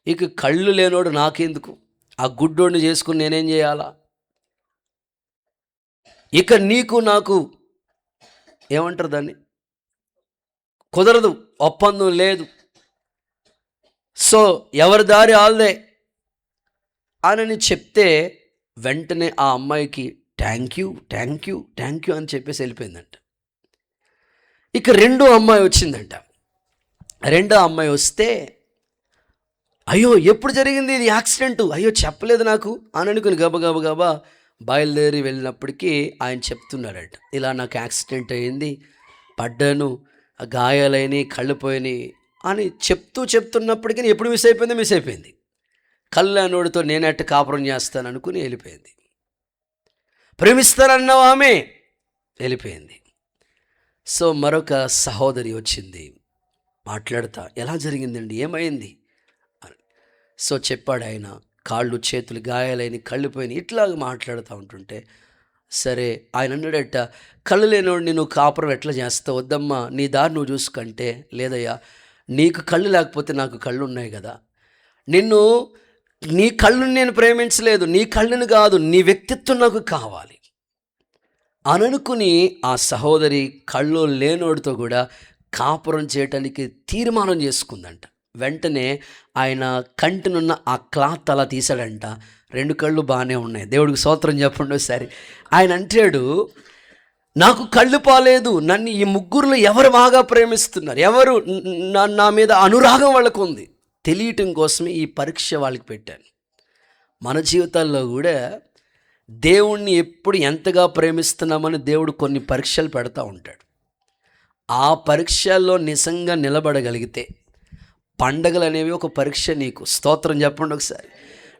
ఇక కళ్ళు లేనోడు నాకెందుకు, ఆ గుడ్డోడిని చేసుకుని నేనేం చేయాలా, ఇక నీకు నాకు ఏమంటారు దాన్ని, కుదరదు, ఒప్పందం లేదు, సో ఎవరి దారి ఆల్దే అని చెప్తే వెంటనే ఆ అమ్మాయికి థ్యాంక్ యూ అని చెప్పేసి వెళ్ళిపోయిందంట. ఇక 2వ అమ్మాయి వచ్చిందంట. 2వ అమ్మాయి వస్తే, అయ్యో ఎప్పుడు జరిగింది ఇది యాక్సిడెంటు, అయ్యో చెప్పలేదు నాకు అని అనుకుని గబగబా బయలుదేరి వెళ్ళినప్పటికీ ఆయన చెప్తున్నాడట, ఇలా నాకు యాక్సిడెంట్ అయ్యింది, పడ్డాను, గాయాలైనవి, కళ్ళు పోయినాయి అని చెప్తున్నప్పటికీ ఎప్పుడు మిస్ అయిపోయింది. కళ్ళు అనోడితో నేనట్టు కాపురం చేస్తాను అనుకుని వెళ్ళిపోయింది. ప్రేమిస్తానన్నావు ఆమె, వెళ్ళిపోయింది. సో మరొక సహోదరి వచ్చింది, మాట్లాడతా, ఎలా జరిగిందండి, ఏమైంది అని. సో చెప్పాడు ఆయన, కాళ్ళు చేతులు గాయాలైన, కళ్ళు పోయినాయి, ఇట్లా మాట్లాడుతూ ఉంటుంటే, సరే ఆయన అన్నాడట, కళ్ళు లేనోడిని నువ్వు కాపురం ఎట్లా చేస్తావు, వద్దమ్మా నీ దారి నువ్వు చూసుకుంటే, లేదయ్యా నీకు కళ్ళు లేకపోతే నాకు కళ్ళు ఉన్నాయి కదా, నీ కళ్ళుని నేను ప్రేమించలేదు, నీ కళ్ళుని కాదు, నీ వ్యక్తిత్వం నాకు కావాలి అని అనుకుని ఆ సహోదరి కళ్ళు లేనోడితో కూడా కాపురం చేయటానికి తీర్మానం చేసుకుందంట. వెంటనే ఆయన కంటినున్న ఆ క్లాత్ అలా తీసాడంట, 2 కళ్ళు బాగానే ఉన్నాయి. దేవుడికి స్తోత్రం చెప్పండి ఒకసారి. ఆయన అంటాడు, నాకు కళ్ళు పోలేదు, నన్ను ఈ ముగ్గురులో ఎవరు బాగా ప్రేమిస్తున్నారు, ఎవరు నా మీద అనురాగం వాళ్ళకు ఉంది తెలియటం కోసమే ఈ పరీక్ష వాళ్ళకి పెట్టాను. మన జీవితాల్లో కూడా దేవుణ్ణి ఎప్పుడు ఎంతగా ప్రేమిస్తున్నామని దేవుడు కొన్ని పరీక్షలు పెడతా ఉంటాడు. ఆ పరీక్షల్లో నిజంగా నిలబడగలిగితే, పండగలు అనేవి ఒక పరీక్ష నీకు. స్తోత్రం చెప్పండి ఒకసారి.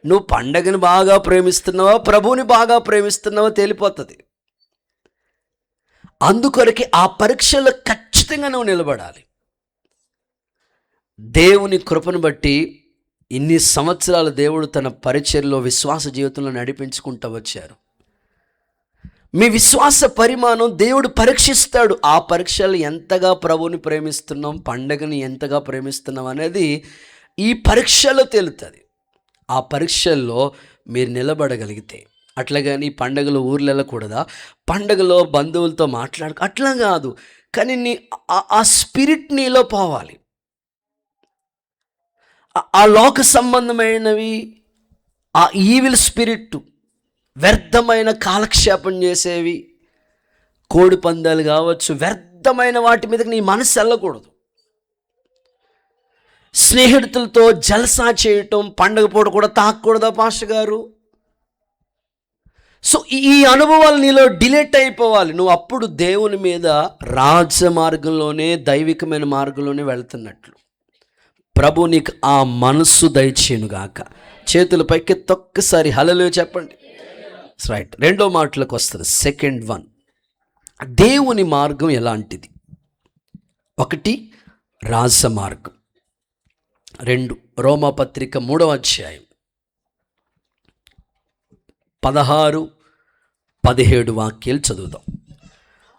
నువ్వు పండగని బాగా ప్రేమిస్తున్నావా, ప్రభువుని బాగా ప్రేమిస్తున్నావా తేలిపోతుంది. అందుకొరకే ఆ పరీక్షలో ఖచ్చితంగా నువ్వు నిలబడాలి. దేవుని కృపను బట్టి ఇన్ని సంవత్సరాలు దేవుడు తన పరిచర్యలో విశ్వాస జీవితంలో నడిపించుకుంటూ వచ్చారు. మీ విశ్వాస పరిమాణం దేవుడు పరీక్షిస్తాడు. ఆ పరీక్షలు ఎంతగా ప్రభువుని ప్రేమిస్తున్నాం, పండగని ఎంతగా ప్రేమిస్తున్నాం అనేది ఈ పరీక్షలో తేలుతుంది. ఆ పరీక్షల్లో మీరు నిలబడగలిగితే, అట్లాగని పండగలు ఊర్లు వెళ్ళకూడదా, పండగలో బంధువులతో అట్లా కాదు, కానీ ఆ స్పిరిట్ నీలో పోవాలి. ఆ లోక సంబంధమైనవి, ఆ ఈవిల్ స్పిరిట్, వ్యర్థమైన కాలక్షేపం చేసేవి, కోడి పందాలు కావచ్చు, వ్యర్థమైన వాటి మీదకి నీ మనసు వెళ్ళకూడదు. స్నేహితులతో జల్సా చేయటం, పండగ పూట కూడా తాకూడదా పాస్టర్ గారు? సో ఈ అనుభవాలు నీలో డిలేట్ అయిపోవాలి. నువ్వు అప్పుడు దేవుని మీద రాజ మార్గంలోనే, దైవికమైన మార్గంలోనే వెళ్తున్నట్లు. ప్రభు నీకు ఆ మనస్సు దయచేయునుగాక. చేతుల పైకి ఒక్కసారి హల్లెలూయా చెప్పండి. రైట్, 2వ మాటలకు వస్తుంది. సెకండ్ వన్, దేవుని మార్గం ఎలాంటిది? 1 రాజ మార్గం, 2 రోమాపత్రిక 3వ అధ్యాయం 16-17 వాక్యాలు చదువుదాం.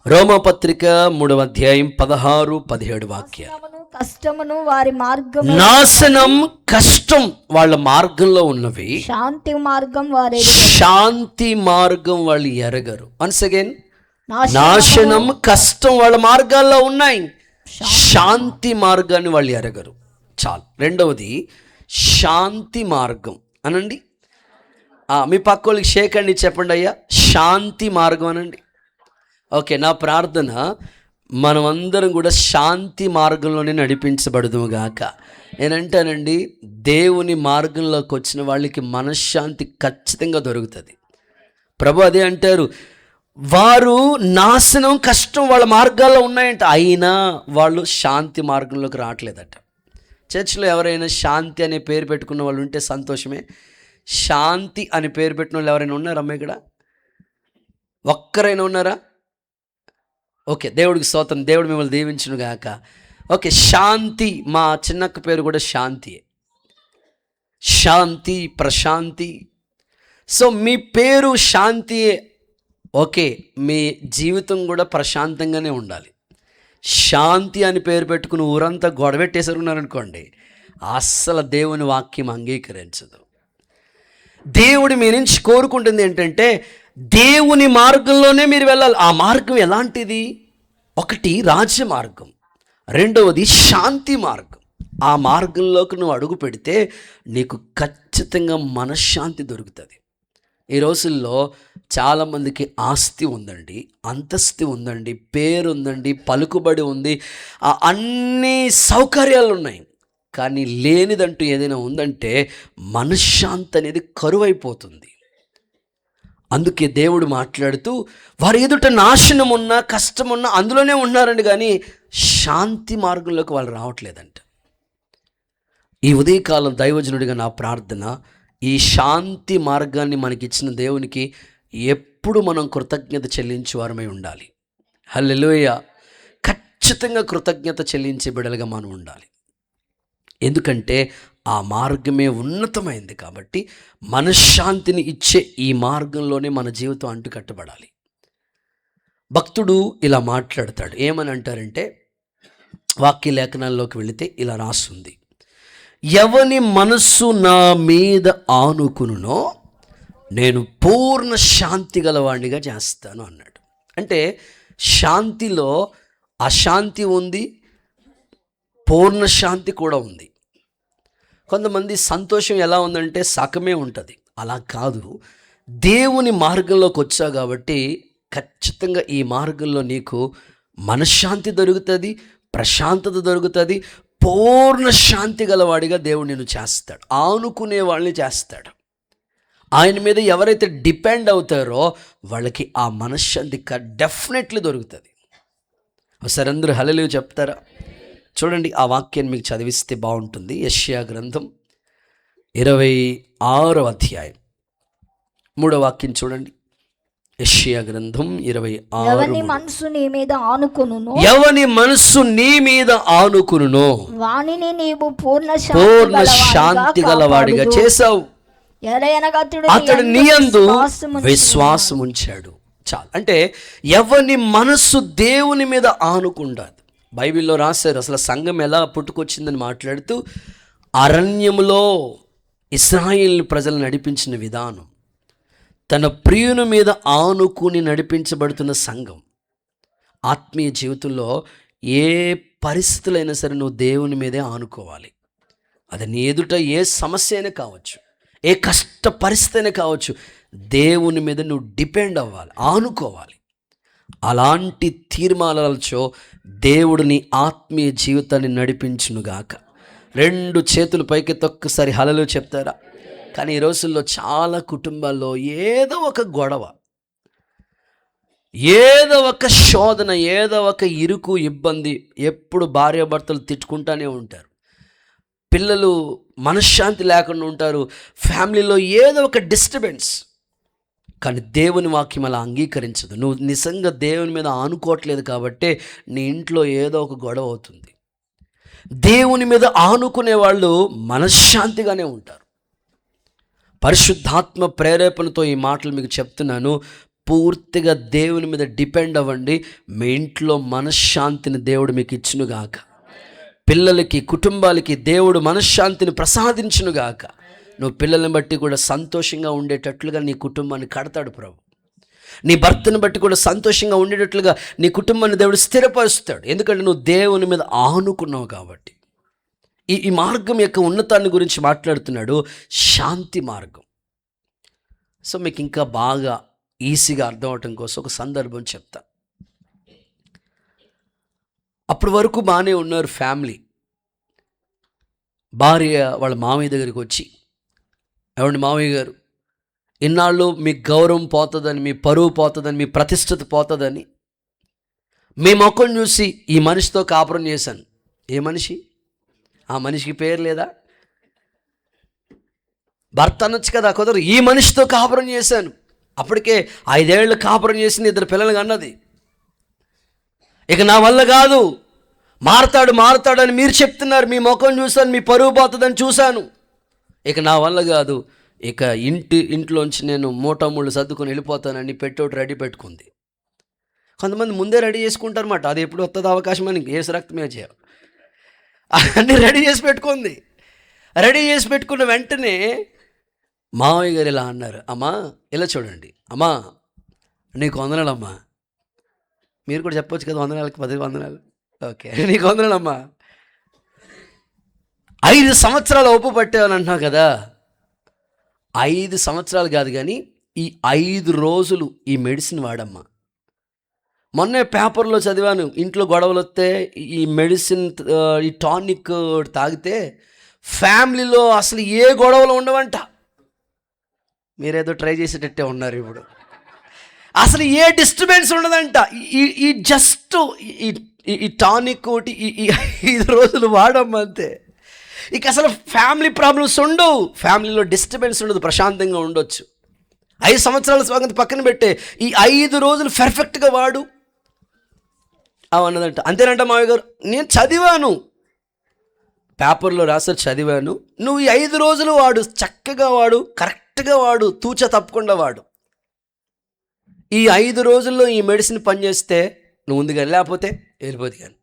రోమాపత్రిక 3వ అధ్యాయం 16-17 వాక్యాలు. కష్టమును వారి మార్గం, నాశనం కష్టం వాళ్ళ మార్గంలో ఉన్నవి, శాంతి మార్గం వాళ్ళు ఎరగరు. వన్స్ అగైన్, నాశనం కష్టం వాళ్ళ మార్గాల్లో ఉన్నాయి, శాంతి మార్గాన్ని వాళ్ళు ఎరగరు. చాలు. 2వది శాంతి మార్గం అనండి. మీ పక్కోళ్ళకి షేక్ అండి, చెప్పండి అయ్యా శాంతి మార్గం అనండి. ఓకే, నా ప్రార్థన మనమందరం కూడా శాంతి మార్గంలోనే నడిపించబడదుము గాక. నేనంటానండి, దేవుని మార్గంలోకి వచ్చిన వాళ్ళకి మనశ్శాంతి ఖచ్చితంగా దొరుకుతుంది. ప్రభు అదే అంటారు, వారు నాశనం కష్టం వాళ్ళ మార్గాల్లో ఉన్నాయంట, అయినా వాళ్ళు శాంతి మార్గంలోకి రావట్లేదట. చర్చిలో ఎవరైనా శాంతి అనే పేరు పెట్టుకున్న వాళ్ళు ఉంటే సంతోషమే. శాంతి అని పేరు పెట్టిన వాళ్ళు ఎవరైనా ఉన్నారమ్మా ఇక్కడ? ఒక్కరైనా ఉన్నారా? ఓకే, దేవుడికి స్తోత్రం. దేవుడు మిమ్మల్ని దీవించును గాక. ఓకే, శాంతి, మా చిన్నక్క పేరు కూడా శాంతియే, శాంతి, ప్రశాంతి. సో మీ పేరు శాంతియే. ఓకే, మీ జీవితం కూడా ప్రశాంతంగానే ఉండాలి. శాంతి అని పేరు పెట్టుకుని ఊరంతా గొడవెట్టేసరున్నారనుకోండి, అస్సలు దేవుని వాక్యం అంగీకరించదు. దేవుడు మీ నుంచి కోరుకుంటుంది ఏంటంటే, దేవుని మార్గంలోనే మీరు వెళ్ళాలి. ఆ మార్గం ఎలాంటిది? 1 రాజ్య మార్గం, 2వది శాంతి మార్గం. ఆ మార్గంలోకి నువ్వు అడుగు పెడితే నీకు ఖచ్చితంగా మనశ్శాంతి దొరుకుతుంది. ఈ రోజుల్లో చాలామందికి ఆస్తి ఉందండి, అంతస్తు ఉందండి, పేరు ఉందండి, పలుకుబడి ఉంది, అన్ని సౌకర్యాలు ఉన్నాయి. కానీ లేనిదంటూ ఏదైనా ఉందంటే మనశ్శాంతి అనేది కరువైపోతుంది. అందుకే దేవుడు మాట్లాడుతూ వారి ఎదుట నాశనం ఉన్నా కష్టం ఉన్నా అందులోనే ఉన్నారండి, కానీ శాంతి మార్గంలోకి వాళ్ళు రావట్లేదంట. ఈ ఉదయకాలం దైవజనుడిగా నా ప్రార్థన, ఈ శాంతి మార్గాన్ని మనకిచ్చిన దేవునికి ఎప్పుడు మనం కృతజ్ఞత చెల్లించే వారమై ఉండాలి. హల్లెలూయా. ఖచ్చితంగా కృతజ్ఞత చెల్లించే బిడ్డలుగా మనం ఉండాలి. ఎందుకంటే ఆ మార్గమే ఉన్నతమైంది కాబట్టి మనశ్శాంతిని ఇచ్చే ఈ మార్గంలోనే మన జీవితం అంటుకట్టబడాలి. భక్తుడు ఇలా మాట్లాడతాడు. ఏమని అంటారంటే, వాక్య లేఖనాల్లోకి వెళితే ఇలా రాస్తుంది, ఎవని మనస్సు నా మీద ఆనుకునునో నేను పూర్ణ శాంతి గలవాడిగా చేస్తాను అన్నాడు. అంటే శాంతిలో అశాంతి ఉంది, పూర్ణ శాంతి కూడా ఉంది. కొంతమంది సంతోషం ఎలా ఉందంటే సగమే ఉంటుంది. అలా కాదు. దేవుని మార్గంలోకి వచ్చావు కాబట్టి ఖచ్చితంగా ఈ మార్గంలో నీకు మనశ్శాంతి దొరుకుతుంది, ప్రశాంతత దొరుకుతుంది, పూర్ణ శాంతి గలవాడిగా దేవుడు నిన్ను చేస్తాడు, ఆనుకునే వాళ్ళని చేస్తాడు. ఆయన మీద ఎవరైతే డిపెండ్ అవుతారో వాళ్ళకి ఆ మనశ్శాంతి డెఫినెట్లీ దొరుకుతుంది. ఒకసారి అందరూ హల్లెలూయా చెప్తారా? చూడండి, ఆ వాక్యాన్ని మీకు చదివిస్తే బాగుంటుంది. యెషయా గ్రంథం 26వ అధ్యాయం 3వ వాక్యం చూడండి. యెషయా గ్రంథం 26. ఎవని మనసు నీ మీద ఆనుకొనునో, ఎవని మనస్సు నీ మీద ఆనుకునునో వానిని నీవు పూర్ణ శాంతి గలవాడిగా చేసావు. అతడు నీ యందు విశ్వాసం ఉంచాడు. చాలు. అంటే ఎవని మనస్సు దేవుని మీద ఆనుకుండాదు. బైబిల్లో రాశారు అసలు సంఘం ఎలా పుట్టుకొచ్చిందని మాట్లాడుతూ, అరణ్యములో ఇశ్రాయేలు ప్రజలు నడిపించిన విధానం, తన ప్రియుని మీద ఆనుకుని నడిపించబడుతున్న సంఘం. ఆత్మీయ జీవితంలో ఏ పరిస్థితులైనా సరే నువ్వు దేవుని మీదే ఆనుకోవాలి. అది నీ ఎదుట ఏ సమస్య అయినా కావచ్చు, ఏ కష్ట పరిస్థితి అయినా కావచ్చు, దేవుని మీద నువ్వు డిపెండ్ అవ్వాలి, ఆనుకోవాలి. అలాంటి తీర్మానాలతో దేవుడు నీ ఆత్మీయ జీవితాన్ని నడిపించునుగాక. 2 చేతులు పైకెత్తి ఒక్కసారి హల్లెలూయా చెప్తారా? కానీ ఈ రోజుల్లో చాలా కుటుంబాల్లో ఏదో ఒక గొడవ, ఏదో ఒక శోధన, ఏదో ఒక ఇరుకు ఇబ్బంది, ఎప్పుడు భార్యాభర్తలు తిట్టుకుంటానే ఉంటారు, పిల్లలు మనశ్శాంతి లేకుండా ఉంటారు, ఫ్యామిలీలో ఏదో ఒక డిస్టర్బెన్స్. కానీ దేవుని వాక్యం అలా అంగీకరించదు. నువ్వు నిజంగా దేవుని మీద ఆనుకోవట్లేదు కాబట్టి నీ ఇంట్లో ఏదో ఒక గొడవ అవుతుంది. దేవుని మీద ఆనుకునే వాళ్ళు మనశ్శాంతిగానే ఉంటారు. పరిశుద్ధాత్మ ప్రేరేపణతో ఈ మాటలు మీకు చెప్తున్నాను. పూర్తిగా దేవుని మీద డిపెండ్ అవ్వండి. మీ ఇంట్లో మనశ్శాంతిని దేవుడు మీకు ఇచ్చునుగాక. పిల్లలకి, కుటుంబాలకి దేవుడు మనశ్శాంతిని ప్రసాదించునుగాక. నువ్వు పిల్లల్ని బట్టి కూడా సంతోషంగా ఉండేటట్లుగా నీ కుటుంబాన్ని కడతాడు ప్రభు. నీ భర్తను బట్టి కూడా సంతోషంగా ఉండేటట్లుగా నీ కుటుంబాన్ని దేవుడు స్థిరపరుస్తాడు. ఎందుకంటే నువ్వు దేవుని మీద ఆనుకున్నావు కాబట్టి. ఈ మార్గం యొక్క ఉన్నతాన్ని గురించి మాట్లాడుతున్నాడు, శాంతి మార్గం. సో మీకు ఇంకా బాగా ఈజీగా అర్థం అవటం కోసం ఒక సందర్భం చెప్తా. అప్పటి వరకు బాగానే ఉన్నారు ఫ్యామిలీ. భార్య వాళ్ళ మామయ్య దగ్గరికి వచ్చి, ఏమండి మామయ్య గారు, ఇన్నాళ్ళు మీ గౌరవం పోతుందని, మీ పరువు పోతుందని, మీ ప్రతిష్టత పోతుందని మీ ముఖం చూసి ఈ మనిషితో కాపురం చేశాను. ఏ మనిషి? ఆ మనిషికి పేరు లేదా? భర్త అనొచ్చు కదా, కుదరదు. ఈ మనిషితో కాపురం చేశాను. అప్పటికే 5 ఏళ్ళు కాపురం చేసింది, 2 పిల్లలు అన్నది. ఇక నా వల్ల కాదు, మారతాడు అని మీరు చెప్తున్నారు, మీ ముఖం చూశాను, మీ పరువు పోతుందని చూశాను, ఇక నా వల్ల కాదు, ఇక ఇంట్లోంచి నేను మూటముళ్ళు సర్దుకొని వెళ్ళిపోతానని పెట్టోటి రెడీ పెట్టుకుంది. కొంతమంది ముందే రెడీ చేసుకుంటారన్నమాట. అది ఎప్పుడు వస్తుంది అవకాశం అని ఏసు రక్తమే చేయాలి, అన్నీ రెడీ చేసి పెట్టుకుంది. రెడీ చేసి పెట్టుకున్న వెంటనే మావయ్య గారు ఇలా అన్నారు, అమ్మా ఇలా చూడండి, అమ్మా నీకు వందనాలమ్మా. మీరు కూడా చెప్పొచ్చు కదా, 10 వందనాలు. ఓకే, నీకు వందనాలమ్మా. 5 సంవత్సరాలు ఒప్పు పట్టావని అంటున్నావు కదా. 5 సంవత్సరాలు కాదు కానీ ఈ 5 రోజులు ఈ మెడిసిన్ వాడమ్మా. మొన్నే పేపర్లో చదివాను, ఇంట్లో గొడవలు వస్తే ఈ మెడిసిన్, ఈ టానిక్ తాగితే ఫ్యామిలీలో అసలు ఏ గొడవలు ఉండవంట. మీరేదో ట్రై చేసేటట్టే ఉన్నారు ఇప్పుడు. అసలు ఏ డిస్టర్బెన్స్ ఉండదంట. ఈ జస్ట్ ఈ టానిక్ ఒకటి ఈ 5 రోజులు వాడమ్మా అంతే. ఇక అసలు ఫ్యామిలీ ప్రాబ్లమ్స్ ఉండవు, ఫ్యామిలీలో డిస్టర్బెన్స్ ఉండదు, ప్రశాంతంగా ఉండొచ్చు. 5 సంవత్సరాల స్వాగతం పక్కన పెట్టే ఈ 5 రోజులు పర్ఫెక్ట్గా వాడు అవన్నదంట. అంతేనంట మావయ్య గారు, నేను చదివాను, పేపర్లో రాసారు, చదివాను. నువ్వు ఈ 5 రోజులు వాడు, చక్కగా వాడు, కరెక్ట్గా వాడు, తూచ తప్పకుండా వాడు. ఈ 5 రోజుల్లో ఈ మెడిసిన్ పనిచేస్తే నువ్వు ఉంది కానీ, లేకపోతే వెళ్ళిపోతుంది కానీ.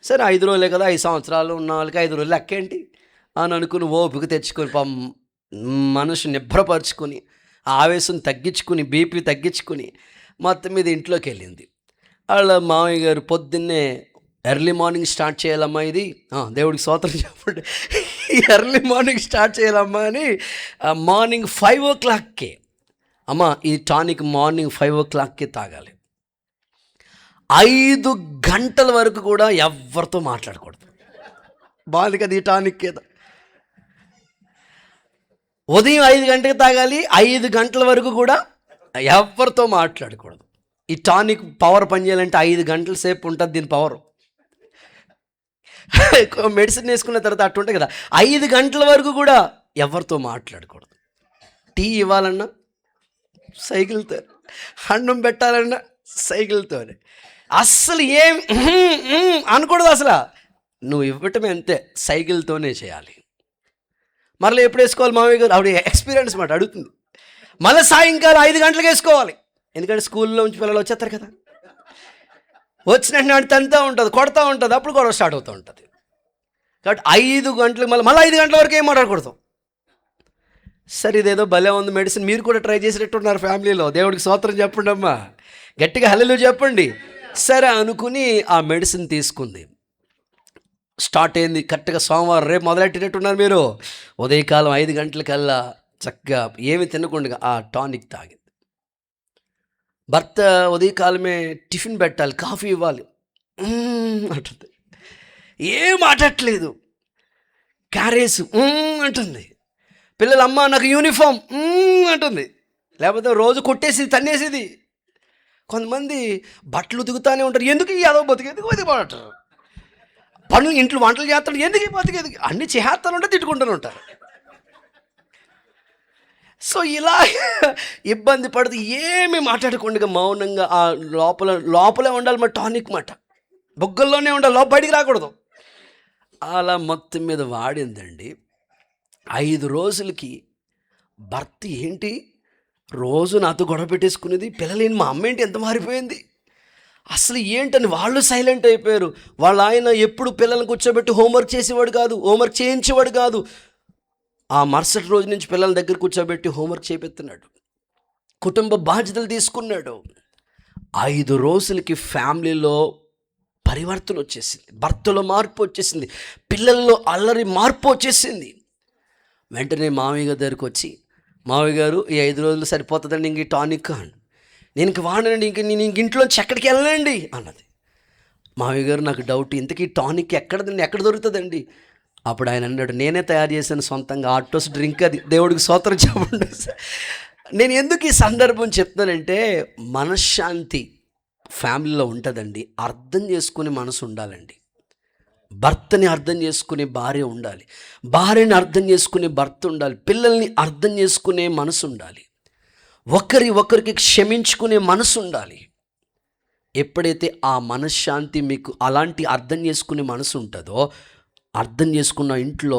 సరే 5 రోజులే కదా, 5 సంవత్సరాలు ఉన్న వాళ్ళకి 5 రోజులు లెక్కేంటి అని అనుకుని ఓపిక తెచ్చుకొని మనసు నిభ్రపరుచుకొని, ఆవేశం తగ్గించుకుని, బీపీ తగ్గించుకుని మొత్తం మీద ఇంట్లోకి వెళ్ళింది. వాళ్ళ మామయ్య గారు పొద్దున్నే ఎర్లీ మార్నింగ్ స్టార్ట్ చేయాలమ్మా, ఇది దేవుడికి స్తోత్రం చెప్పండి, ఎర్లీ మార్నింగ్ స్టార్ట్ చేయాలమ్మా అని మార్నింగ్ 5 o'clockకే, అమ్మ ఈ టానిక్ మార్నింగ్ 5 o'clockకే తాగాలి. 5 గంటల వరకు కూడా ఎవరితో మాట్లాడకూడదు. బాగుంది కదా ఈ టానిక్ ఏదో. ఉదయం 5 గంటలకు తాగాలి, 5 గంటల వరకు కూడా ఎవరితో మాట్లాడకూడదు. ఈ టానిక్ పవర్ పనిచేయాలంటే 5 గంటల సేపు ఉంటుంది దీని పవర్. మెడిసిన్ వేసుకున్న తర్వాత అట్టు ఉంటాయి కదా, 5 గంటల వరకు కూడా ఎవరితో మాట్లాడకూడదు. టీ ఇవ్వాలన్నా సైకిల్తో, అన్నం పెట్టాలన్నా సైకిల్తోనే, అస్సలు ఏం అనకూడదు. అసలు నువ్వు ఇవ్వటమే అంతే, సైకిల్తోనే చేయాలి. మరలా ఎప్పుడు వేసుకోవాలి మామయ్య గారు, ఆవిడ ఎక్స్పీరియన్స్ మాట అడుగుతుంది. మళ్ళీ సాయంకాలం 5 గంటలకు వేసుకోవాలి, ఎందుకంటే స్కూల్లో నుంచి పిల్లలు వచ్చేస్తారు కదా, వచ్చినట్టు తంతా ఉంటుంది, కొడతా ఉంటుంది, అప్పుడు గొడవ స్టార్ట్ అవుతూ ఉంటుంది. కాబట్టి 5 గంటలకు మళ్ళీ 5 గంటల వరకు ఏం మాట్లాడకూడదు. సరే ఇదేదో భలే ఉంది మెడిసిన్, మీరు కూడా ట్రై చేసినట్టున్నారు ఫ్యామిలీలో, దేవుడికి స్తోత్రం చెప్పండి అమ్మా, గట్టిగా హల్లెలూయా చెప్పండి. సరే అనుకుని ఆ మెడిసిన్ తీసుకుంది. స్టార్ట్ అయింది కరెక్ట్గా సోమవారం, రేపు మొదలెట్టేటట్టున్నారు మీరు. ఉదయకాలం 5 గంటలకల్లా చక్కగా ఏమి తినకుండా ఆ టానిక్ తాగింది. భర్త ఉదయకాలమే టిఫిన్ పెట్టాలి, కాఫీ ఇవ్వాలి అంటుంది, ఏం మాట్లాడట్లేదు. క్యారేజ్ అంటుంది, పిల్లలు అమ్మ నాకు యూనిఫామ్ అంటుంది, లేకపోతే రోజు కొట్టేసి తన్నేసేది. కొంతమంది బట్టలు ఉతుకుతానే ఉంటారు, ఎందుకు ఈ అదవ బతికేందుకు బతికిపోతారు, పనులు ఇంట్లో వంటలు చేస్తాడు, ఎందుకు బతికేది, అన్ని చేస్తాను ఉంటే తిట్టుకుంటూనే ఉంటారు. సో ఇలా ఇబ్బంది పడుతూ ఏమీ మాట్లాడకుండా మౌనంగా ఆ లోపలే ఉండాలి మా టానిక్ మాట, బొగ్గల్లోనే ఉండాలి, బయటికి రాకూడదు. అలా మొత్తం మీద వాడిందండి. 5 రోజులకి భర్త ఏంటి రోజు నాతో గొడవ పెట్టేసుకునేది, పిల్లలేని మా అమ్మ ఏంటి ఎంత మారిపోయింది, అసలు ఏంటని వాళ్ళు సైలెంట్ అయిపోయారు. వాళ్ళ ఆయన ఎప్పుడు పిల్లల్ని కూర్చోబెట్టి హోంవర్క్ చేసేవాడు కాదు, హోంవర్క్ చేయించేవాడు కాదు. ఆ మరుసటి రోజు నుంచి పిల్లల దగ్గర కూర్చోబెట్టి హోంవర్క్ చేపెడుతున్నాడు, కుటుంబ బాధ్యతలు తీసుకున్నాడు. 5 రోజులకి ఫ్యామిలీలో పరివర్తన వచ్చేసింది, భర్తలో మార్పు వచ్చేసింది, పిల్లల్లో అల్లరి మార్పు వచ్చేసింది. వెంటనే మామయ్య గారి దగ్గరికి వచ్చి, మామయ్య గారు ఈ 5 రోజులు సరిపోతుందండి ఇంక ఈ టానిక్, నేను ఇంక వాడనండి, నేను ఇంట్లోంచి ఎక్కడికి వెళ్ళనండి అన్నది. మామయ్య గారు నాకు డౌట్, ఇంతకీ టానిక్ ఎక్కడ దొరుకుతుందండి? అప్పుడు ఆయన అన్నాడు, నేనే తయారు చేశాను సొంతంగా, ఆటోస్ డ్రింక్, అది దేవుడికి స్తోత్రం చెప్పండి. నేను ఎందుకు ఈ సందర్భం చెప్తానంటే, మనశ్శాంతి ఫ్యామిలీలో ఉంటుందండి, అర్థం చేసుకునే మనసు ఉండాలండి. భర్తని అర్థం చేసుకునే భార్య ఉండాలి, భార్యని అర్థం చేసుకునే భర్త ఉండాలి, పిల్లల్ని అర్థం చేసుకునే మనసు ఉండాలి, ఒకరికి క్షమించుకునే మనసు ఉండాలి. ఎప్పుడైతే ఆ మనశ్శాంతి మీకు అలాంటి అర్థం చేసుకునే మనసు ఉంటుందో, అర్థం చేసుకున్న ఇంట్లో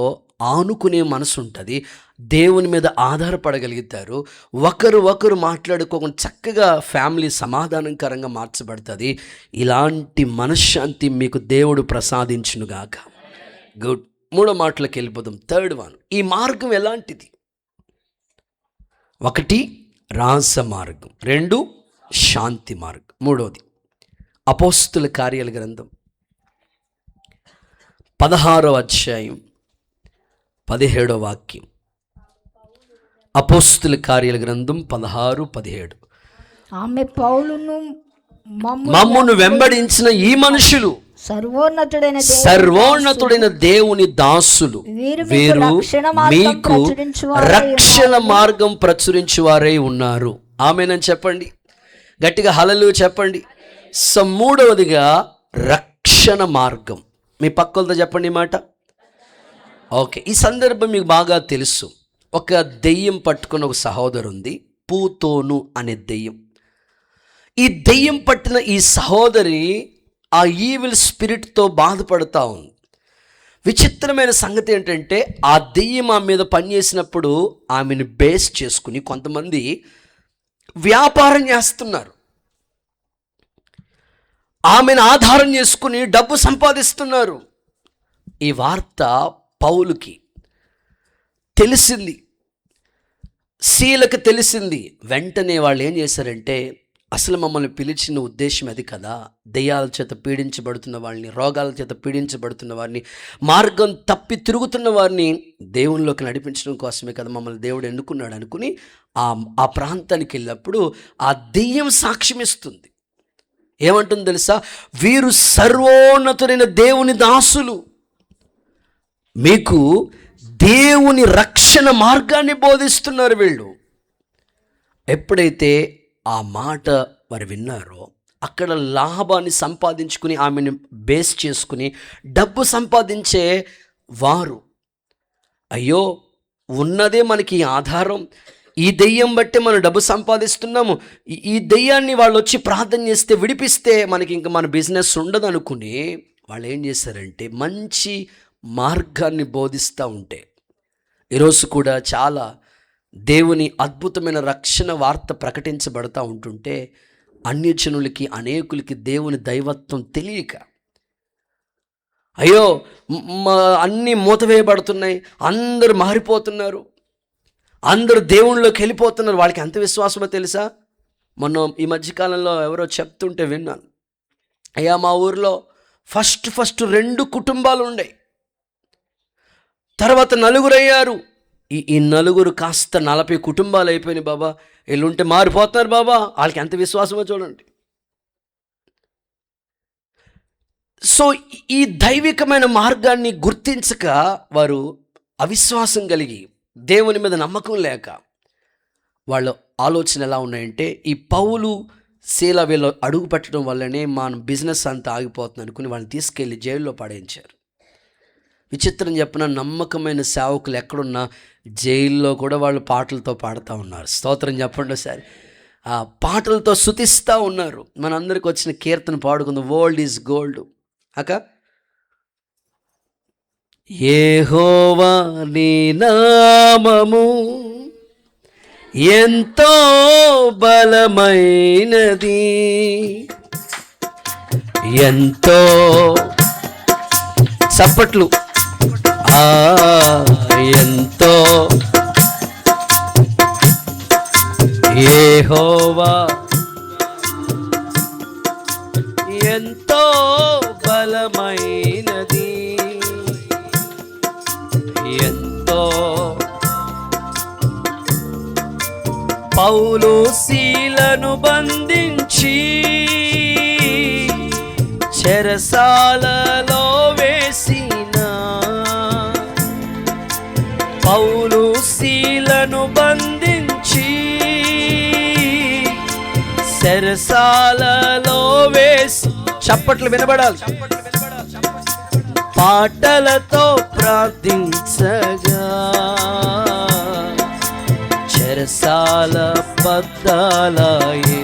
ఆనుకునే మనసు ఉంటుంది, దేవుని మీద ఆధారపడగలుగుతారు, ఒకరు మాట్లాడుకోకుండా చక్కగా ఫ్యామిలీ సమాధానకరంగా మార్చబడుతుంది. ఇలాంటి మనశ్శాంతి మీకు దేవుడు ప్రసాదించునుగాక. గుడ్. 3వ మాటలోకి వెళ్ళిపోదాం. 3rd one, ఈ మార్గం ఎలాంటిది? 1 రాస మార్గం, 2 శాంతి మార్గం, 3వది అపోస్తుల కార్యాల గ్రంథం 16వ అధ్యాయం 17వ వాక్యం. అపోస్తుల కార్యాల గ్రంథం 16-17. ఆమె పౌలును మమ్మును వెంబడించిన ఈ మనుషులు సర్వోన్నతుడైన దేవుని దాసులు, వీరు మీకు రక్షణ మార్గం ప్రచురించువారై ఉన్నారు. ఆమేనని చెప్పండి. గట్టిగా హల్లెలూయా చెప్పండి. సో మూడవదిగా రక్షణ మార్గం. మీ పక్కలతో చెప్పండి ఈ మాట. ఓకే, ఈ సందర్భం మీకు బాగా తెలుసు. ఒక దెయ్యం పట్టుకున్న ఒక సహోదరు ఉంది, పూతోను అనే దెయ్యం. ఈ దెయ్యం పట్టిన ఈ సహోదరి ఆ ఈవిల్ స్పిరిట్తో బాధపడుతూ ఉంది. విచిత్రమైన సంగతి ఏంటంటే, ఆ దెయ్యం ఆమె మీద పనిచేసినప్పుడు ఆమెను బేస్ చేసుకుని కొంతమంది వ్యాపారం చేస్తున్నారు. ఆమెను ఆధారం చేసుకుని డబ్బు సంపాదిస్తున్నారు. ఈ వార్త పౌలుకి తెలిసింది, శీలకు తెలిసింది. వెంటనే వాళ్ళు ఏం చేశారంటే, అసలు మమ్మల్ని పిలిచిన ఉద్దేశం అది కదా, దెయ్యాల చేత పీడించబడుతున్న వాళ్ళని, రోగాల చేత పీడించబడుతున్న వారిని, మార్గం తప్పి తిరుగుతున్న వారిని దేవునిలోకి నడిపించడం కోసమే కదా మమ్మల్ని దేవుడు ఎన్నుకున్నాడు అనుకుని ఆ ప్రాంతానికి వెళ్ళినప్పుడు ఆ దెయ్యం సాక్ష్యం ఇస్తుంది. ఏమంటుంది తెలుసా? వీరు సర్వోన్నతుడైన దేవుని దాసులు, మీకు దేవుని రక్షణ మార్గాన్ని బోధిస్తున్నారు వీళ్ళు. ఎప్పుడైతే ఆ మాట వారు విన్నారో, అక్కడ లాభాన్ని సంపాదించుకుని ఆమెను బేస్ చేసుకుని డబ్బు సంపాదించే వారు, అయ్యో ఉన్నదే మనకి ఆధారం, ఈ దెయ్యం బట్టే మనం డబ్బు సంపాదిస్తున్నాము, ఈ దెయ్యాన్ని వాళ్ళు వచ్చి ప్రార్థన చేస్తే విడిపిస్తే మనకి ఇంకా మన బిజినెస్ ఉండదు అనుకుని వాళ్ళు ఏం చేశారంటే మంచి మార్గాన్ని బోధిస్తూ ఉంటే, ఈరోజు కూడా చాలా దేవుని అద్భుతమైన రక్షణ వార్త ప్రకటించబడతా ఉంటుంటే అన్యజనులకి, అనేకులకి దేవుని దైవత్వం తెలియక, అయ్యో అన్నీ మూతవేయబడుతున్నాయి, అందరూ మారిపోతున్నారు, అందరూ దేవుళ్ళలోకి వెళ్ళిపోతున్నారు. వాళ్ళకి ఎంత విశ్వాసమో తెలుసా? మొన్న ఈ మధ్యకాలంలో ఎవరో చెప్తుంటే విన్నాను. అయ్యా మా ఊరిలో ఫస్ట్ 2 కుటుంబాలు ఉండే, తర్వాత 4 అయ్యారు. ఈ 4 కాస్త 40 కుటుంబాలు అయిపోయినాయి బాబా, వీళ్ళుంటే మారిపోతున్నారు బాబా. వాళ్ళకి ఎంత విశ్వాసమో చూడండి. సో ఈ దైవికమైన మార్గాన్ని గుర్తించక వారు అవిశ్వాసం కలిగి, దేవుని మీద నమ్మకం లేక, వాళ్ళ ఆలోచన ఎలా ఉన్నాయంటే, ఈ పౌలు శీల వీళ్ళు అడుగు పెట్టడం వల్లనే మన బిజినెస్ అంతా ఆగిపోతుంది అనుకుని వాళ్ళని తీసుకెళ్ళి జైల్లో పడేయించారు. విచిత్రం చెప్పిన, నమ్మకమైన సేవకులు ఎక్కడున్నా జైల్లో కూడా వాళ్ళు పాటలతో పాడుతూ ఉన్నారు. స్తోత్రం చెప్పండి ఒకసారి. ఆ పాటలతో స్తుతిస్తూ ఉన్నారు. మనందరికి వచ్చిన కీర్తన పాడుకుందాం, వరల్డ్ ఈజ్ గోల్డ్. అక్క, యెహోవా నీ నామము ఎంతో బలమైనది, ఎంతో చప్పట్లు, ఎంతో యెహోవా ఎంతో బలమైనది, ఎంతో. పౌలు శీలను బంధించి చెరసాలలో వేసిన, పౌలు శీలను బంధించి చెరసాలలో వేసి, చప్పట్లు వినబడాలి, పాటలతో ప్రార్థించగా చెరసాల బద్దలాయే,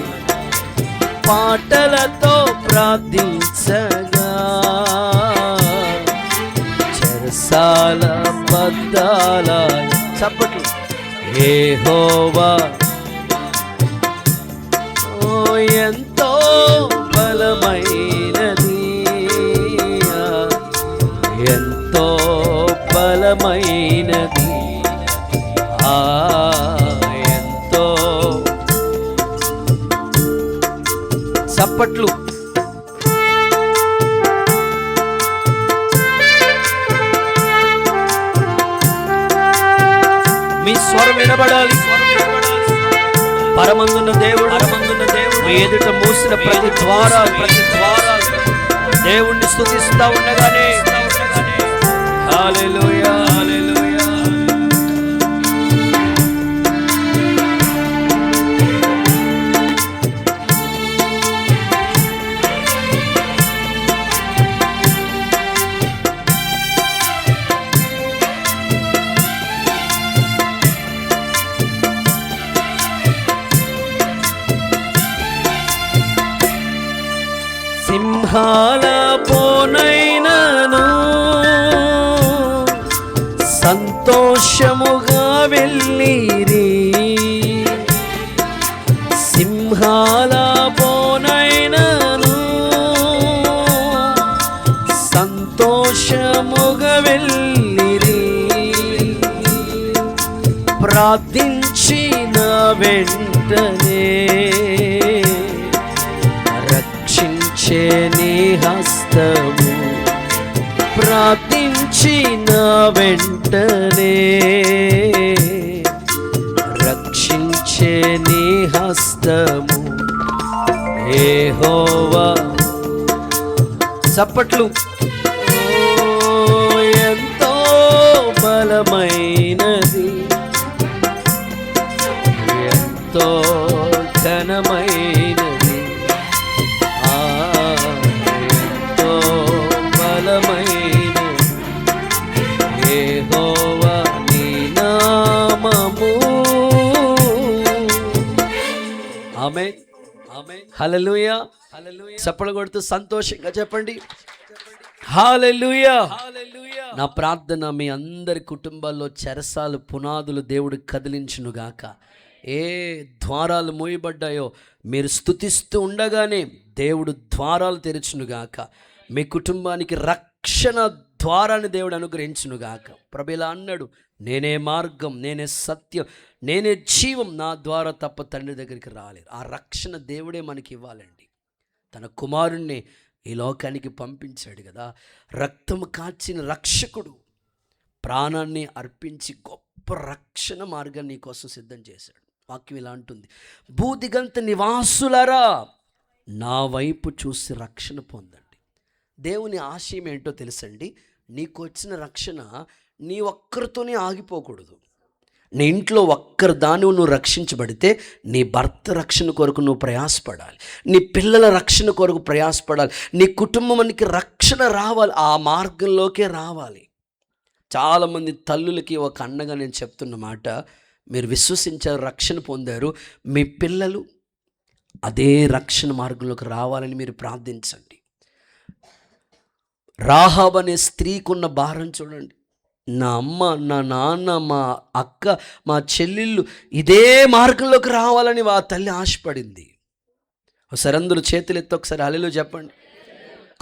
పాటలతో ప్రార్థించగా చెరసాల బద్దలాయే. చప్పట్లు. యెహోవా ఎంతో బలమైనది, ఎంతో బలమైనది, ఎంతో. చప్పట్లు. మీ స్వరం వినబడాలి. పరమందున్న దేవుడు మీ ఎదుట మూసిన ప్రతి ద్వారాలు దేవుణ్ణి స్తుతిస్తా ఉండగానే హల్లెలూయా హల్లెలూయా. సింహాల పోనైనను సంతోషముగా వెళ్ళిరి. సింహాల పోనైనను సంతోషముగా వెళ్ళిరి. ప్రార్థించిన వెంటనే రక్షించే నీ హస్తము. ప్రార్థించిన వెంటనే రక్షించే నీ హస్తము. యెహోవా చప్పట్లు. ఎంతో బలమైనది, ఎంతో ఘనమైనది, ఎంతో బలమైనది యెహోవా నీ నామము. ఆమేన్, ఆమేన్, హల్లెలూయా, హల్లెలూయా. చప్పట్లు కొడుతూ సంతోషంగా చెప్పండి హల్లెలూయా. నా ప్రార్థన మీ అందరి కుటుంబాల్లో చెరసాలు పునాదులు దేవుడు కదిలించునుగాక. ఏ ద్వారాలు మూయబడ్డాయో మీరు స్తుతిస్తూ ఉండగానే దేవుడు ద్వారాలు తెరచునుగాక. మీ కుటుంబానికి రక్షణ ద్వారాన్ని దేవుడు అనుగ్రహించునుగాక. ప్రభు ఇలా అన్నాడు, నేనే మార్గం, నేనే సత్యం, నేనే జీవం, నా ద్వారా తప్ప తండ్రి దగ్గరికి రాలేదు. ఆ రక్షణ దేవుడే మనకి ఇవ్వాలండి. తన కుమారుణ్ణి ఈ లోకానికి పంపించాడు కదా. రక్తము కాచిన రక్షకుడు ప్రాణాన్ని అర్పించి గొప్ప రక్షణ మార్గాన్ని నీ కోసం సిద్ధం చేశాడు. వాక్యం ఇలా అంటుంది, భూదిగంత నివాసులరా నా వైపు చూసి రక్షణ పొందండి. దేవుని ఆశయం ఏంటో తెలుసండి, నీకు వచ్చిన రక్షణ నీ ఒక్కరితోనే ఆగిపోకూడదు. నీ ఇంట్లో ఒక్కరు దాని నువ్వు రక్షించబడితే నీ భర్త రక్షణ కొరకు నువ్వు ప్రయాసపడాలి, నీ పిల్లల రక్షణ కొరకు ప్రయాసపడాలి, నీ కుటుంబానికి రక్షణ రావాలి, ఆ మార్గంలోకే రావాలి. చాలామంది తల్లులకి ఒక అన్నగా నేను చెప్తున్న మాట, మీరు విశ్వసించారు, రక్షణ పొందారు, మీ పిల్లలు అదే రక్షణ మార్గంలోకి రావాలని మీరు ప్రార్థించండి. రాహాబు అనే స్త్రీకున్న భారం చూడండి. నా అమ్మ, నా నాన్న, మా అక్క, మా చెల్లెళ్ళు ఇదే మార్గంలోకి రావాలని ఆ తల్లి ఆశపడింది. ఒకసారి అందరూ చేతులు ఎత్తి ఒకసారి హల్లెలూయా చెప్పండి.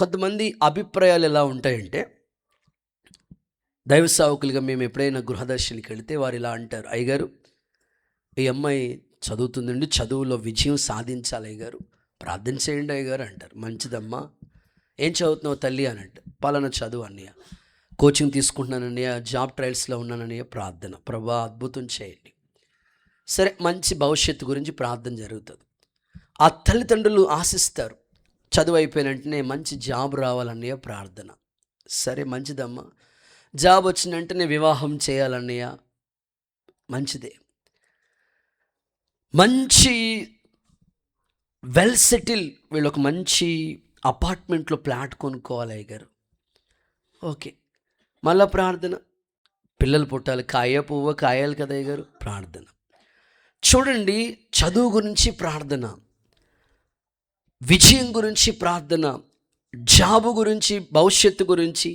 కొంతమంది అభిప్రాయాలు ఎలా ఉంటాయంటే, దైవ సేవకులుగా మేము ఎప్పుడైనా గృహదర్శనకి వెళితే వారు ఇలా అంటారు, అయ్యగారు ఈ అమ్మాయి చదువుతుందండి, చదువులో విజయం సాధించాలి అయ్యగారు, ప్రార్థన చేయండి అయ్యగారు అంటారు. మంచిదమ్మా, ఏం చదువుతున్నావు తల్లి అని అంటే, పలానా చదువు అన్నయ్య, కోచింగ్ తీసుకుంటున్నానన్నయ్య, జాబ్ ట్రయల్స్లో ఉన్నానన్నయ్య, ప్రార్థన, ప్రభా అద్భుతం చేయండి. సరే, మంచి భవిష్యత్తు గురించి ప్రార్థన జరుగుతుంది. ఆ తల్లిదండ్రులు ఆశిస్తారు, చదువు అయిపోయిన వెంటనే మంచి జాబ్ రావాలన్నయ్య, ప్రార్థన. సరే మంచిదమ్మా, జాబ్ వచ్చిన వెంటనే వివాహం చేయాలన్నయ్య, మంచిదే. మంచి వెల్ సెటిల్, వీళ్ళు ఒక మంచి అపార్ట్మెంట్లో ఫ్లాట్ కొనుక్కోవాలి అయ్యగారు, ఓకే. మళ్ళా ప్రార్థన, పిల్లలు పుట్టాలి, కాయ పువ్వ కాయాలి కదా అయ్యగారు, ప్రార్థన. చూడండి, చదువు గురించి ప్రార్థన, విజయం గురించి ప్రార్థన, జాబు గురించి, భవిష్యత్తు గురించి,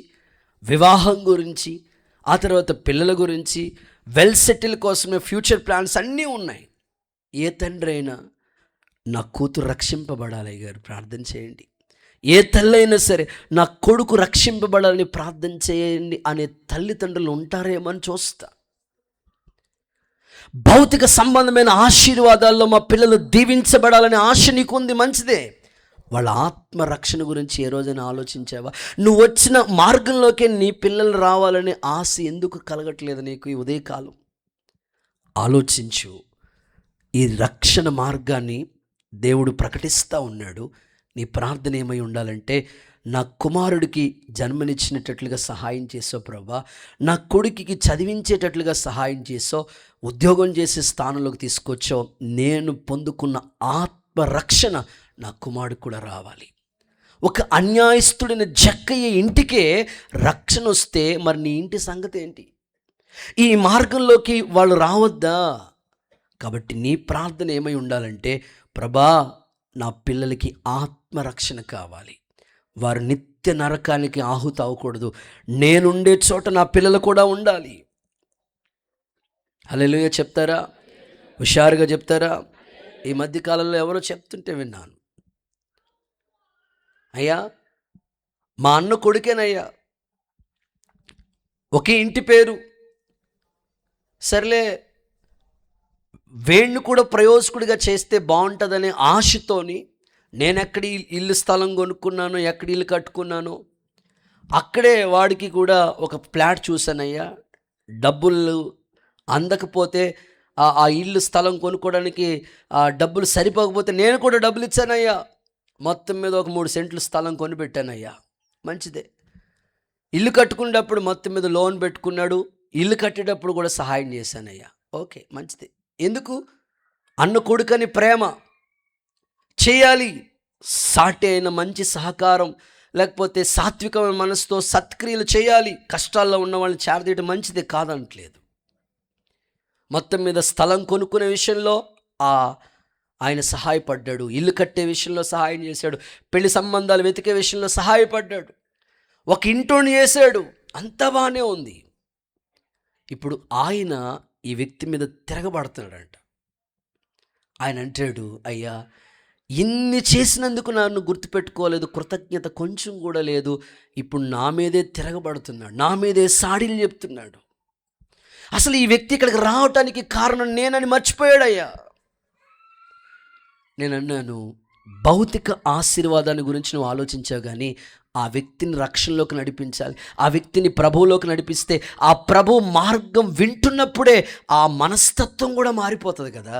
వివాహం గురించి, ఆ తర్వాత పిల్లల గురించి, వెల్ సెటిల్ కోసమే ఫ్యూచర్ ప్లాన్స్ అన్నీ ఉన్నాయి. ఏ తండ్రి అయినా నా కూతురు రక్షింపబడాలి అయ్యగారు, ప్రార్థన చేయండి. ఏ తల్లి అయినా సరే నా కొడుకు రక్షింపబడాలని ప్రార్థన చేయండి అనే తల్లిదండ్రులు ఉంటారేమో అని చూస్తా. భౌతిక సంబంధమైన ఆశీర్వాదాల్లో మా పిల్లలు దీవించబడాలనే ఆశ నీకుంది, మంచిదే. వాళ్ళ ఆత్మరక్షణ గురించి ఏ రోజైనా ఆలోచించావా? నువ్వు వచ్చిన మార్గంలోకే నీ పిల్లలు రావాలనే ఆశ ఎందుకు కలగట్లేదు నీకు? ఈ ఉదయకాలం ఆలోచించు. ఈ రక్షణ మార్గాన్ని దేవుడు ప్రకటిస్తూ ఉన్నాడు. నీ ప్రార్థన ఏమై ఉండాలంటే, నా కుమారుడికి జన్మనిచ్చినట్లుగా సహాయం చేసావు ప్రభా, నా కొడుకుకి చదివించేటట్లుగా సహాయం చేసావు, ఉద్యోగం చేసే స్థానంలోకి తీసుకొచ్చావు, నేను పొందుకున్న ఆత్మరక్షణ నా కుమారుడికి కూడా రావాలి. ఒక అన్యాయస్తుడైన జక్కయ్య ఇంటికే రక్షణ వస్తే మరి నీ ఇంటి సంగతి ఏంటి? ఈ మార్గంలోకి వాళ్ళు రావద్దా? కాబట్టి నీ ప్రార్థన ఏమై ఉండాలంటే, ప్రభా నా పిల్లలకి ఆత్మరక్షణ కావాలి, వారు నిత్య నరకానికి ఆహుతి అవ్వకూడదు. నేనుండే చోట నా పిల్లలు కూడా ఉండాలి. హల్లెలూయా చెప్తారా? హుషారుగా చెప్తారా? ఈ మధ్యకాలంలో ఎవరో చెప్తుంటే విన్నాను. అయ్యా మా అన్న కొడుకేనయ్యా, ఒకే ఇంటి పేరు, సర్లే వేణ్ణి కూడా ప్రయోజకుడిగా చేస్తే బాగుంటుందనే ఆశతోని నేను ఎక్కడ ఇల్లు స్థలం కొనుక్కున్నానో, ఎక్కడ ఇల్లు కట్టుకున్నానో అక్కడే వాడికి కూడా ఒక ఫ్లాట్ చూశానయ్యా. డబ్బులు అందకపోతే ఆ ఇల్లు స్థలం కొనుక్కోవడానికి ఆ డబ్బులు సరిపోకపోతే నేను కూడా డబ్బులు ఇచ్చానయ్యా. మొత్తం మీద ఒక 3 సెంట్లు స్థలం కొనిపెట్టానయ్యా. మంచిదే. ఇల్లు కట్టుకునేటప్పుడు మొత్తం మీద లోన్ పెట్టుకున్నాడు. ఇల్లు కట్టేటప్పుడు కూడా సహాయం చేశానయ్యా. ఓకే, మంచిదే. ఎందుకు? అన్న కొడుకని ప్రేమ చేయాలి. సాటి అయిన మంచి సహకారం, లేకపోతే సాత్వికమైన మనసుతో సత్క్రియలు చేయాలి. కష్టాల్లో ఉన్న వాళ్ళని చేరదీయడం మంచిదే, కాదనట్లేదు. మొత్తం మీద స్థలం కొనుక్కునే విషయంలో ఆయన సహాయపడ్డాడు. ఇల్లు కట్టే విషయంలో సహాయం చేశాడు. పెళ్లి సంబంధాలు వెతికే విషయంలో సహాయపడ్డాడు. ఒక ఇంటోని చేశాడు. అంతా బాగానే ఉంది. ఇప్పుడు ఆయన ఈ వ్యక్తి మీద తిరగబడుతున్నాడంట. ఆయన అంటాడు, అయ్యా ఇన్ని చేసినందుకు నన్ను గుర్తుపెట్టుకోలేదు, కృతజ్ఞత కొంచెం కూడా లేదు. ఇప్పుడు నా మీదే తిరగబడుతున్నాడు, నా మీదే సాడీలు చెప్తున్నాడు. అసలు ఈ వ్యక్తి ఇక్కడికి రావటానికి కారణం నేనని మర్చిపోయాడయ్యా. నేను అన్నాను, భౌతిక ఆశీర్వాదాన్ని గురించి నువ్వు ఆలోచించావు, కానీ ఆ వ్యక్తిని రక్షణలోకి నడిపించాలి. ఆ వ్యక్తిని ప్రభువులోకి నడిపిస్తే ఆ ప్రభు మార్గం వింటున్నప్పుడే ఆ మనస్తత్వం కూడా మారిపోతుంది కదా.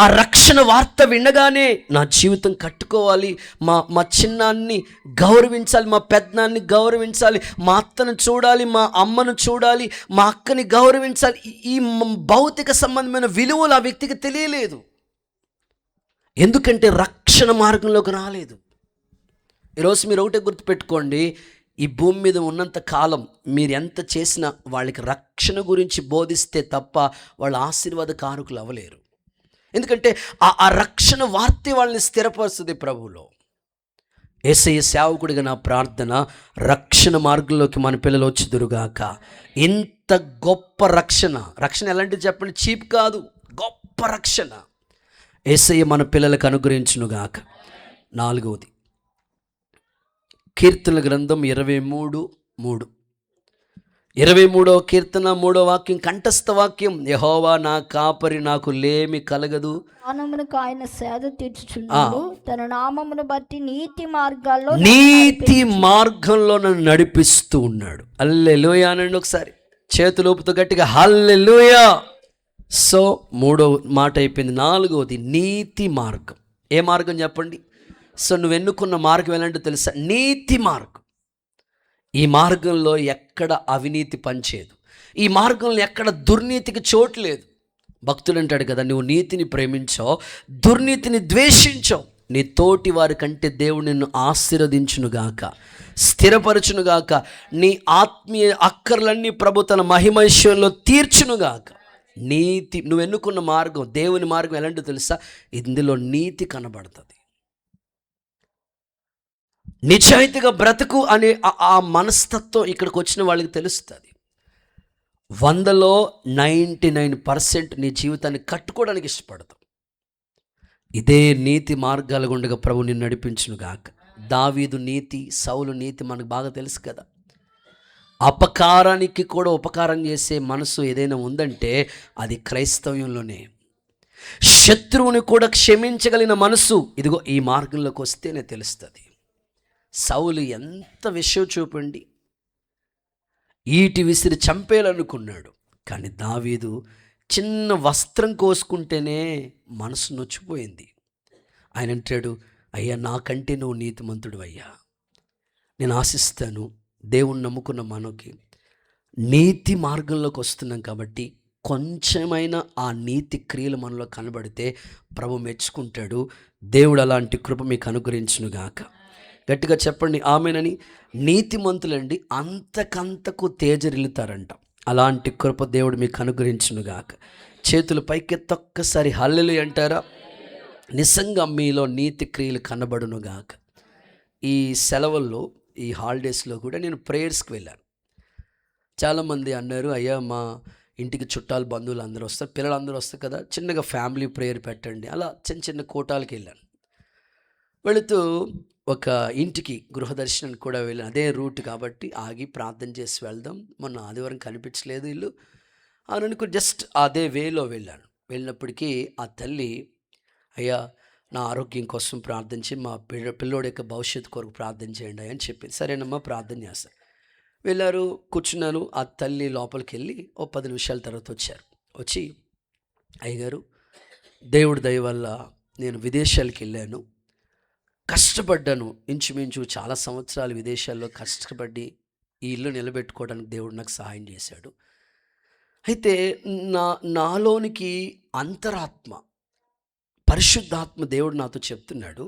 ఆ రక్షణ వార్త వినగానే నా జీవితం కట్టుకోవాలి, మా చిన్నాన్ని గౌరవించాలి, మా పెద్దనాన్ని గౌరవించాలి, మా అత్తను చూడాలి, మా అమ్మను చూడాలి, మా అక్కని గౌరవించాలి. ఈ భౌతిక సంబంధమైన విలువలు ఆ వ్యక్తికి తెలియలేదు. ఎందుకంటే రక్షణ మార్గంలోకి రాలేదు. ఈరోజు మీరు ఒకటే గుర్తుపెట్టుకోండి, ఈ భూమి మీద ఉన్నంత కాలం మీరు ఎంత చేసినా వాళ్ళకి రక్షణ గురించి బోధిస్తే తప్ప వాళ్ళ ఆశీర్వాద కారకులు అవ్వలేరు. ఎందుకంటే ఆ రక్షణ వార్త వాళ్ళని స్థిరపరుస్తుంది ప్రభువులో. యేసయ్య సేవకుడిగా నా ప్రార్థన, రక్షణ మార్గంలోకి మన పిల్లలు వచ్చుదురుగాక. ఇంత గొప్ప రక్షణ ఎలాంటిది చెప్పండి? చీప్ కాదు, గొప్ప రక్షణ యేసయ్య మన పిల్లలకు అనుగ్రహించునుగాక. 4వది కీర్తనల గ్రంథం 23:3. 23వ కీర్తన 3వ వాక్యం, కంఠస్థ వాక్యం, యెహోవా నా కాపరి, నాకు లేమి కలగదు. నామమునకు ఆయన సేద తీర్చుచున్నాడు, తన నామమును బట్టి నీతి మార్గంలో నన్ను నడిపిస్తూ ఉన్నాడు. హల్లెలూయా అనండి ఒకసారి, చేతులూపుతూ గట్టిగా హల్లెలూయా. సో 3వ మాట అయిపోయింది. 4వది నీతి మార్గం. ఏ మార్గం చెప్పండి? సో నువ్వు ఎన్నుకున్న మార్గం ఎలాంటి తెలుసా? నీతి మార్గం. ఈ మార్గంలో ఎక్కడ అవినీతి పనిచేయదు. ఈ మార్గంలో ఎక్కడ దుర్నీతికి చోటు లేదు. భక్తుడు అంటాడు కదా, నువ్వు నీతిని ప్రేమించావు, దుర్నీతిని ద్వేషించావు, నీ తోటి వారి కంటే దేవుడు నిన్ను ఆశీర్వదించునుగాక, స్థిరపరచునుగాక, నీ ఆత్మీయ అక్కర్లన్నీ ప్రభు తన మహిమైశ్వర్యంలో తీర్చునుగాక. నీతి, నువ్వు ఎన్నుకున్న మార్గం, దేవుని మార్గం ఎలాంటిదో తెలుసా? ఇందులో నీతి కనబడుతుంది. నిజాయితీగా బ్రతుకు అనే ఆ మనస్తత్వం ఇక్కడికి వచ్చిన వాళ్ళకి తెలుస్తుంది. 100లో 99% నీ జీవితాన్ని కట్టుకోవడానికి ఇష్టపడతాం. ఇదే నీతి మార్గాల గుండగా ప్రభు నిన్ను నడిపించునుగాక. దావీదు నీతి, సౌలు నీతి మనకు బాగా తెలుసు కదా. అపకారానికి కూడా ఉపకారం చేసే మనసు ఏదైనా ఉందంటే అది క్రైస్తవ్యంలోనే. శత్రువుని కూడా క్షమించగలిగిన మనసు ఇదిగో ఈ మార్గంలోకి వస్తేనే తెలుస్తుంది. సౌలు ఎంత విషయం చూపండి, ఈటి విసిరి చంపేయాలనుకున్నాడు, కానీ దావీదు చిన్న వస్త్రం కోసుకుంటేనే మనసు నొచ్చిపోయింది. ఆయన అంటాడు, అయ్యా నాకంటే నువ్వు నీతిమంతుడు అయ్యా, నేను ఆశిస్తాను. దేవుణ్ణి నమ్ముకున్న మనకి నీతి మార్గంలోకి వస్తున్నాం కాబట్టి కొంచెమైనా ఆ నీతి క్రియలు మనలో కనబడితే ప్రభు మెచ్చుకుంటాడు. దేవుడు అలాంటి కృప మీకు అనుగ్రహించునుగాక. గట్టిగా చెప్పండి ఆమేనని. నీతిమంతులండి అంతకంతకు తేజరిల్లుతారంట. అలాంటి కృప దేవుడు మీకు అనుగ్రహించునుగాక. చేతులు పైకెత్తొక్కసారి హల్లెలూయా అంటారా? నిజంగా మీలో నీతి క్రియలు కనబడునుగాక. ఈ సెలవుల్లో, ఈ హాలిడేస్లో కూడా నేను ప్రేయర్స్కి వెళ్ళాను. చాలామంది అన్నారు, అయ్యా మా ఇంటికి చుట్టాలు బంధువులు అందరూ వస్తారు, పిల్లలందరూ వస్తారు కదా, చిన్నగా ఫ్యామిలీ ప్రేయర్ పెట్టండి. అలా చిన్న చిన్న కోటాలకి వెళ్ళాను. వెళుతూ ఒక ఇంటికి గృహదర్శనానికి కూడా వెళ్ళాను. అదే రూట్ కాబట్టి ఆగి ప్రార్థన చేసి వెళ్దాం, మొన్న ఆదివారం కనిపించలేదు ఇల్లు అని అనుకుని జస్ట్ అదే వేలో వెళ్ళాను. వెళ్ళినప్పటికీ ఆ తల్లి, అయ్యా నా ఆరోగ్యం కోసం ప్రార్థించి మా పిల్లోడి యొక్క భవిష్యత్తు కొరకు ప్రార్థన చేయండి అని చెప్పింది. సరేనమ్మా ప్రార్థన చేస్తాను. వెళ్ళారు, కూర్చున్నాను. ఆ తల్లి లోపలికి వెళ్ళి ఓ 10 నిమిషాల తర్వాత వచ్చి, అయ్యగారు దేవుడి దయ వల్ల నేను విదేశాలకు వెళ్ళాను, కష్టపడ్డాను, ఇంచుమించు చాలా సంవత్సరాలు విదేశాల్లో కష్టపడి ఈ ఇల్లు నిలబెట్టుకోవడానికి దేవుడు నాకు సహాయం చేశాడు. అయితే నాలోనికి అంతరాత్మ, పరిశుద్ధాత్మ దేవుడు నాతో చెప్తున్నాడు,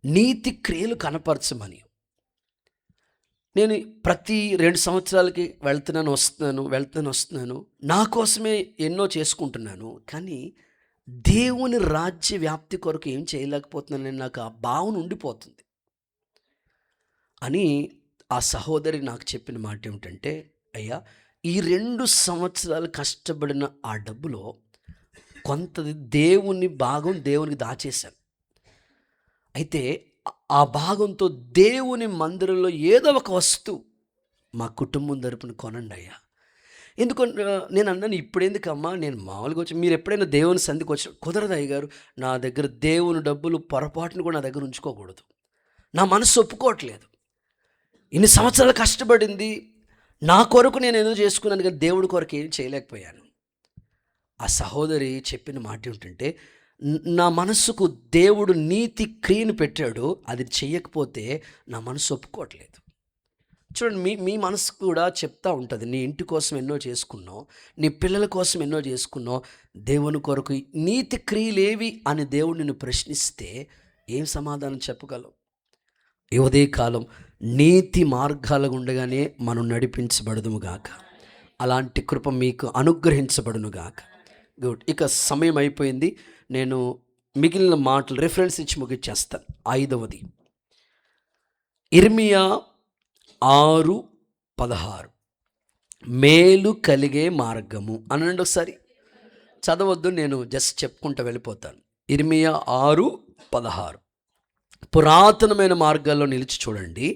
నీతి క్రియలు కనపరచమని. నేను ప్రతి 2 సంవత్సరాలకి వస్తున్నాను, నా కోసమే ఎన్నో చేసుకుంటున్నాను, కానీ దేవుని రాజ్య వ్యాప్తి కొరకు ఏం చేయలేకపోతున్నానని నాకు ఆ భావన ఉండిపోతుంది అని ఆ సహోదరి నాకు చెప్పిన మాట ఏమిటంటే, అయ్యా ఈ 2 సంవత్సరాలు కష్టపడిన ఆ డబ్బులో కొంత దేవుని భాగం దేవునికి దాచేశాను. అయితే ఆ భాగంతో దేవుని మందిరంలో ఏదో ఒక వస్తువు మా కుటుంబం తరపున కొనండి అయ్యా. ఎందుకు నేను అన్నాను, ఇప్పుడెందుకమ్మా, నేను మామూలుగా వచ్చి, మీరు ఎప్పుడైనా దేవుని సంధికి వచ్చి, కుదరదు అయ్యగారు, నా దగ్గర దేవుని డబ్బులు పొరపాటును కూడా నా దగ్గర ఉంచుకోకూడదు, నా మనసు ఒప్పుకోవట్లేదు. ఇన్ని సంవత్సరాలు కష్టపడింది నా కొరకు నేను ఏదో చేసుకున్నాను, కానీ దేవుడి కొరకు ఏం చేయలేకపోయాను. ఆ సహోదరి చెప్పిన మాట ఏమిటంటే, నా మనస్సుకు దేవుడు నీతి క్రియను పెట్టాడు, అది చెయ్యకపోతే నా మనసు ఒప్పుకోవట్లేదు. చూడండి, మీ మనసు కూడా చెప్తా ఉంటుంది, నీ ఇంటి కోసం ఎన్నో చేసుకున్నావు, నీ పిల్లల కోసం ఎన్నో చేసుకున్నావు, దేవుని కొరకు నీతి క్రియలేవి అని దేవుడు నిన్ను ప్రశ్నిస్తే ఏం సమాధానం చెప్పగలవు? ఈ ఉదయకాలం నీతి మార్గాల గుండగానే మనం నడిపించబడదుముగాక, అలాంటి కృప మీకు అనుగ్రహించబడునుగాక. గుడ్. ఇక సమయం అయిపోయింది, నేను మిగిలిన మాటలు రిఫరెన్స్ ఇచ్చి ముగిచ్చేస్తాను. 5వది ఇర్మియా 6:16, మేలు కలిగే మార్గము అనండి ఒకసారి. చదవద్దు, నేను జస్ట్ చెప్పుకుంటూ వెళ్ళిపోతాను. ఇర్మియా 6:16, పురాతనమైన మార్గాల్లో నిలిచి చూడండి,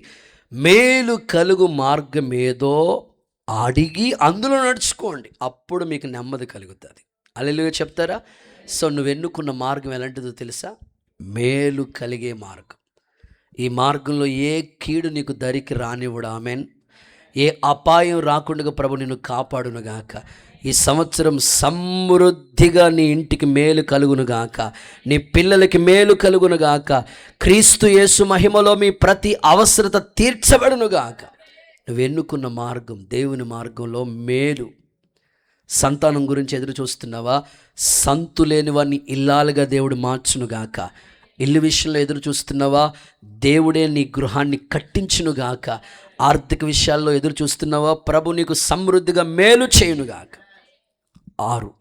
మేలు కలుగు మార్గం ఏదో అడిగి అందులో నడుచుకోండి, అప్పుడు మీకు నెమ్మది కలుగుతుంది. హల్లెలూయా చెప్తారా? సో నువ్వు ఎన్నుకున్న మార్గం ఎలాంటిదో తెలుసా? మేలు కలిగే మార్గం. ఈ మార్గంలో ఏ కీడు నీకు దరికి రానివ్వడు. ఆమెన్. ఏ అపాయం రాకుండా ప్రభు నిన్ను కాపాడునుగాక. ఈ సంవత్సరం సమృద్ధిగా నీ ఇంటికి మేలు కలుగునుగాక, నీ పిల్లలకి మేలు కలుగునుగాక, క్రీస్తు యేసు మహిమలో మీ ప్రతి అవసరత తీర్చబడునుగాక. నువ్వు ఎన్నుకున్న మార్గం దేవుని మార్గంలో మేలు. సంతానం గురించి ఎదురు చూస్తున్నావా? సంతులేని వారిని ఇల్లాలుగా దేవుడు మార్చునుగాక. ఇల్లు విషయంలో ఎదురు చూస్తున్నావా? దేవుడే నీ గృహాన్ని కట్టించునుగాక. ఆర్థిక విషయాల్లో ఎదురు చూస్తున్నావా? ప్రభు నీకు సమృద్ధిగా మేలు చేయునుగాక. 6,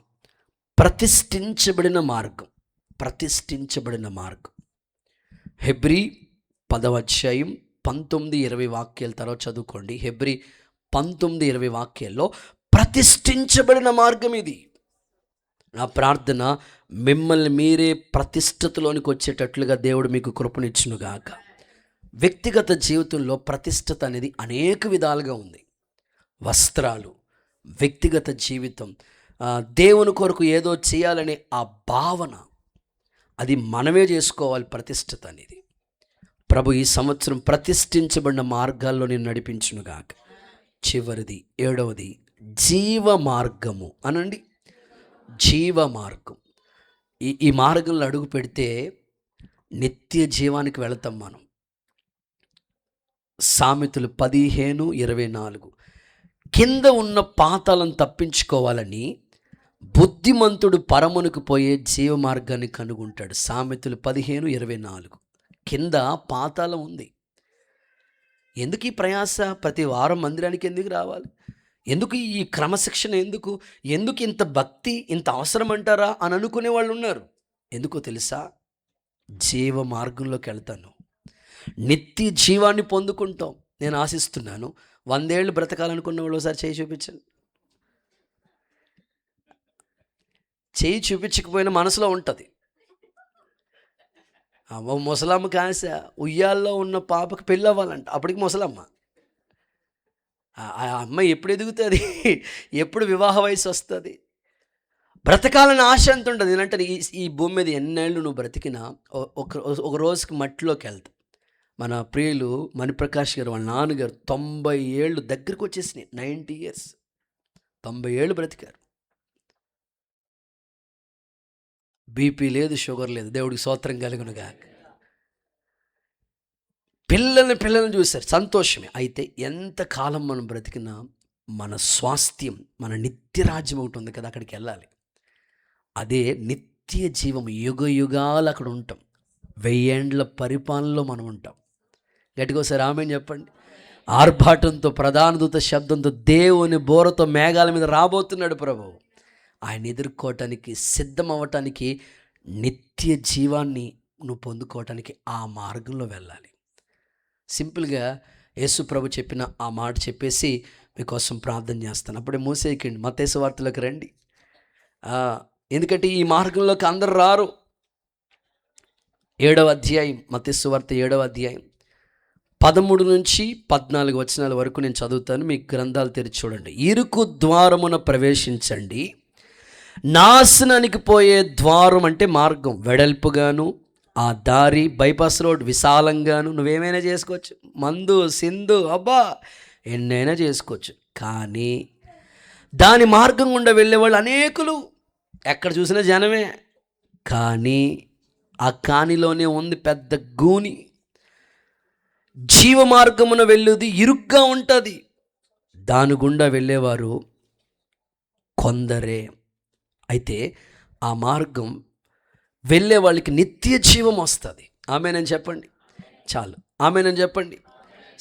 ప్రతిష్ఠించబడిన మార్గం. ప్రతిష్ఠించబడిన మార్గం. హెబ్రీ 10వ అధ్యాయం 19-20 వాక్యాల తర్వాత చదువుకోండి. హెబ్రీ 19-20 వాక్యాల్లో ప్రతిష్ఠించబడిన మార్గం ఇది. నా ప్రార్థన, మిమ్మల్ని మీరే ప్రతిష్టతలోనికి వచ్చేటట్లుగా దేవుడు మీకు కృపనిచ్చునుగాక. వ్యక్తిగత జీవితంలో ప్రతిష్టత అనేది అనేక విధాలుగా ఉంది. వస్త్రాలు, వ్యక్తిగత జీవితం, దేవుని కొరకు ఏదో చేయాలనే ఆ భావన, అది మనమే చేసుకోవాలి. ప్రతిష్టత అనేది ప్రభు ఈ సంవత్సరం ప్రతిష్ఠించబడిన మార్గాల్లో నేను నడిపించునుగాక. చివరిది 7వది జీవ మార్గము అనండి. జీవ మార్గం. ఈ మార్గంలో అడుగు పెడితే నిత్య జీవానికి వెళతాం మనం. సామెతలు 15:24, కింద ఉన్న పాతాలను తప్పించుకోవాలని బుద్ధిమంతుడు పరమునికి పోయే జీవ మార్గాన్ని కనుగొంటాడు. సామెతలు 15:24. కింద పాతాళం ఉంది. ఎందుకు ఈ ప్రయాస? ప్రతి వారం మందిరానికి ఎందుకు రావాలి? ఎందుకు ఈ క్రమశిక్షణ? ఎందుకు ఇంత భక్తి, ఇంత అవసరం అంటారా అని అనుకునే వాళ్ళు ఉన్నారు. ఎందుకో తెలుసా? జీవ మార్గంలోకి వెళ్తాను. నిత్య జీవాన్ని పొందుకుంటాం. నేను ఆశిస్తున్నాను 100 ఏళ్ళు బ్రతకాలనుకున్న వాళ్ళు ఒకసారి చేయి చూపించండి. చేయి చూపించకపోయినా మనసులో ఉంటుంది. ముసలమ్మకి ఆశ, ఉయ్యాల్లో ఉన్న పాపకి పెళ్ళి అవ్వాలంట. అప్పటికి ముసలమ్మ. ఆ అమ్మాయి ఎప్పుడు ఎదుగుతుంది, ఎప్పుడు వివాహ వయసు వస్తుంది? బ్రతకాలని ఆశ ఎంత ఉంటుంది. నేనంటే ఈ భూమి మీద ఎన్నేళ్ళు నువ్వు బ్రతికినా ఒక రోజుకి మట్టిలోకి వెళ్తావు. మన ప్రియులు మణిప్రకాష్ గారు వాళ్ళ నాన్నగారు 90 ఏళ్ళు దగ్గరికి వచ్చేసినాయి. 90 years, 90 ఏళ్ళు బ్రతికారు. బీపీ లేదు, షుగర్ లేదు. దేవుడికి స్తోత్రం కలుగునుగా. పిల్లల్ని చూశారు, సంతోషమే. అయితే ఎంతకాలం మనం బ్రతికినా మన స్వాస్థ్యం, మన నిత్య రాజ్యం ఒకటి ఉంది కదా, అక్కడికి వెళ్ళాలి. అదే నిత్య జీవం. యుగ యుగాలు అక్కడ ఉంటాం. 1000 ఏండ్ల పరిపాలనలో మనం ఉంటాం. గట్టిగా ఒకసారి ఆమేన్ చెప్పండి. ఆర్భాటంతో, ప్రధాన దూత శబ్దంతో, దేవుని బోరతో మేఘాల మీద రాబోతున్నాడు ప్రభువు. ఆయన ఎదుర్కోవటానికి, సిద్ధం అవ్వటానికి, నిత్య జీవాన్ని నువ్వు పొందుకోవటానికి ఆ మార్గంలో వెళ్ళాలి. సింపుల్గా యేసు ప్రభు చెప్పిన ఆ మాట చెప్పేసి మీకోసం ప్రార్థన చేస్తాను. అప్పుడే మూసేయకండి, మత్తయి సువార్తలోకి రండి. ఎందుకంటే ఈ మార్గంలోకి అందరు రారు. 7వ అధ్యాయం, మత్తయి సువార్త 7వ అధ్యాయం 13 నుంచి 14 వచనాల వరకు నేను చదువుతాను. మీ గ్రంథాలు తెరిచి చూడండి. ఇరుకు ద్వారమున ప్రవేశించండి, నాశనానికి పోయే ద్వారం అంటే మార్గం వెడల్పుగాను, ఆ దారి బైపాస్ రోడ్ విశాలంగాను. నువ్వేమైనా చేసుకోవచ్చు, మందు సింధు అబ్బా ఎన్నైనా చేసుకోవచ్చు. కానీ దాని మార్గం గుండా వెళ్ళేవాళ్ళు అనేకులు. ఎక్కడ చూసినా జనమే. కానీ ఆ కానిలోనే ఉంది పెద్ద గూని. జీవ మార్గమున వెళ్ళేది ఇరుగ్గా ఉంటుంది. దాని గుండా వెళ్ళేవారు కొందరే. అయితే ఆ మార్గం వెళ్ళే వాళ్ళకి నిత్య జీవం వస్తుంది. ఆమేనని చెప్పండి. చాలు, ఆమేనని చెప్పండి.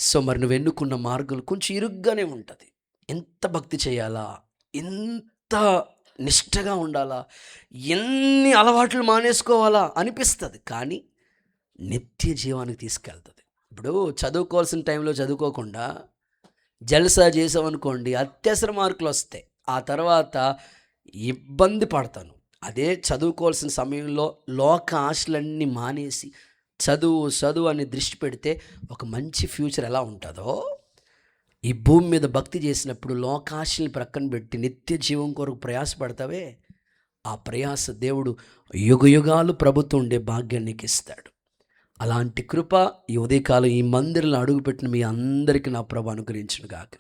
సో మరి నువ్వు ఎన్నుకున్న మార్గం కొంచెం ఇరుగ్గానే ఉంటుంది. ఎంత భక్తి చేయాలా, ఎంత నిష్టగా ఉండాలా, ఎన్ని అలవాట్లు మానేసుకోవాలా అనిపిస్తుంది. కానీ నిత్య జీవానికి తీసుకెళ్తుంది. ఇప్పుడు చదువుకోవాల్సిన టైంలో చదువుకోకుండా జల్సా చేసామనుకోండి, అత్యవసర మార్కులు వస్తాయి. ఆ తర్వాత ఇబ్బంది పడతాను. అదే చదువుకోవాల్సిన సమయంలో లోక ఆశలన్నీ మానేసి చదువు అని దృష్టి పెడితే ఒక మంచి ఫ్యూచర్ ఎలా ఉంటుందో, ఈ భూమి మీద భక్తి చేసినప్పుడు లోకాశల్ని ప్రక్కన పెట్టి నిత్య జీవం కొరకు ప్రయాసపడతావే, ఆ ప్రయాస దేవుడు యుగ యుగాలు ప్రభుత్వం ఉండే భాగ్యాన్ని నీకు ఇస్తాడు. అలాంటి కృప ఈ ఉదయకాలం ఈ మందిరంలో అడుగుపెట్టిన మీ అందరికీ నా ప్రభు అనుగ్రహించును గాక.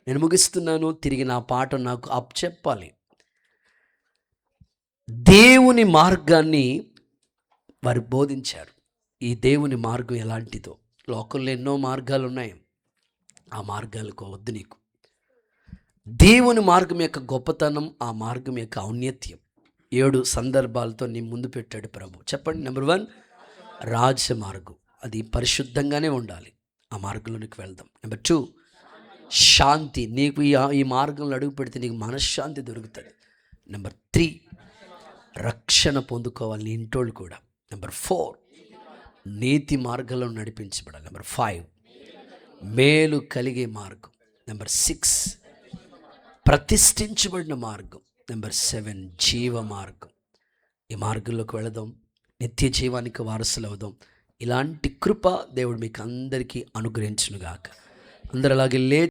నేను ముగిస్తున్నాను. తిరిగి నా పాట నాకు అప్పచెప్పాలి. దేవుని మార్గాన్ని వారు బోధించారు. ఈ దేవుని మార్గం ఎలాంటిదో, లోకంలో ఎన్నో మార్గాలు ఉన్నాయి. ఆ మార్గాలకు వద్దు నీకు. దేవుని మార్గం యొక్క గొప్పతనం, ఆ మార్గం యొక్క ఔన్నత్యం 7 సందర్భాలతో నీ ముందు పెట్టాడు ప్రభు. చెప్పండి. నెంబర్ 1 రాజమార్గం. అది పరిశుద్ధంగానే ఉండాలి. ఆ మార్గంలోనికి వెళ్దాం. నెంబర్ 2 శాంతి. నీకు ఈ మార్గంలో అడుగు పెడితే నీకు మనశ్శాంతి దొరుకుతుంది. నెంబర్ 3 రక్షణ పొందుకోవాలి నీ ఇంటోళ్ళు కూడా. నెంబర్ 4 నీతి మార్గంలో నడిపించబడాలి. నెంబర్ 5 మేలు కలిగే మార్గం. నెంబర్ 6 ప్రతిష్ఠించబడిన మార్గం. నెంబర్ 7 జీవ మార్గం. ఈ మార్గంలోకి వెళదాం, నిత్య జీవానికి వారసులు అవుదాం. ఇలాంటి కృప దేవుడు మీకు అందరికీ అనుగ్రహించునుగాక. అందరు అలాగే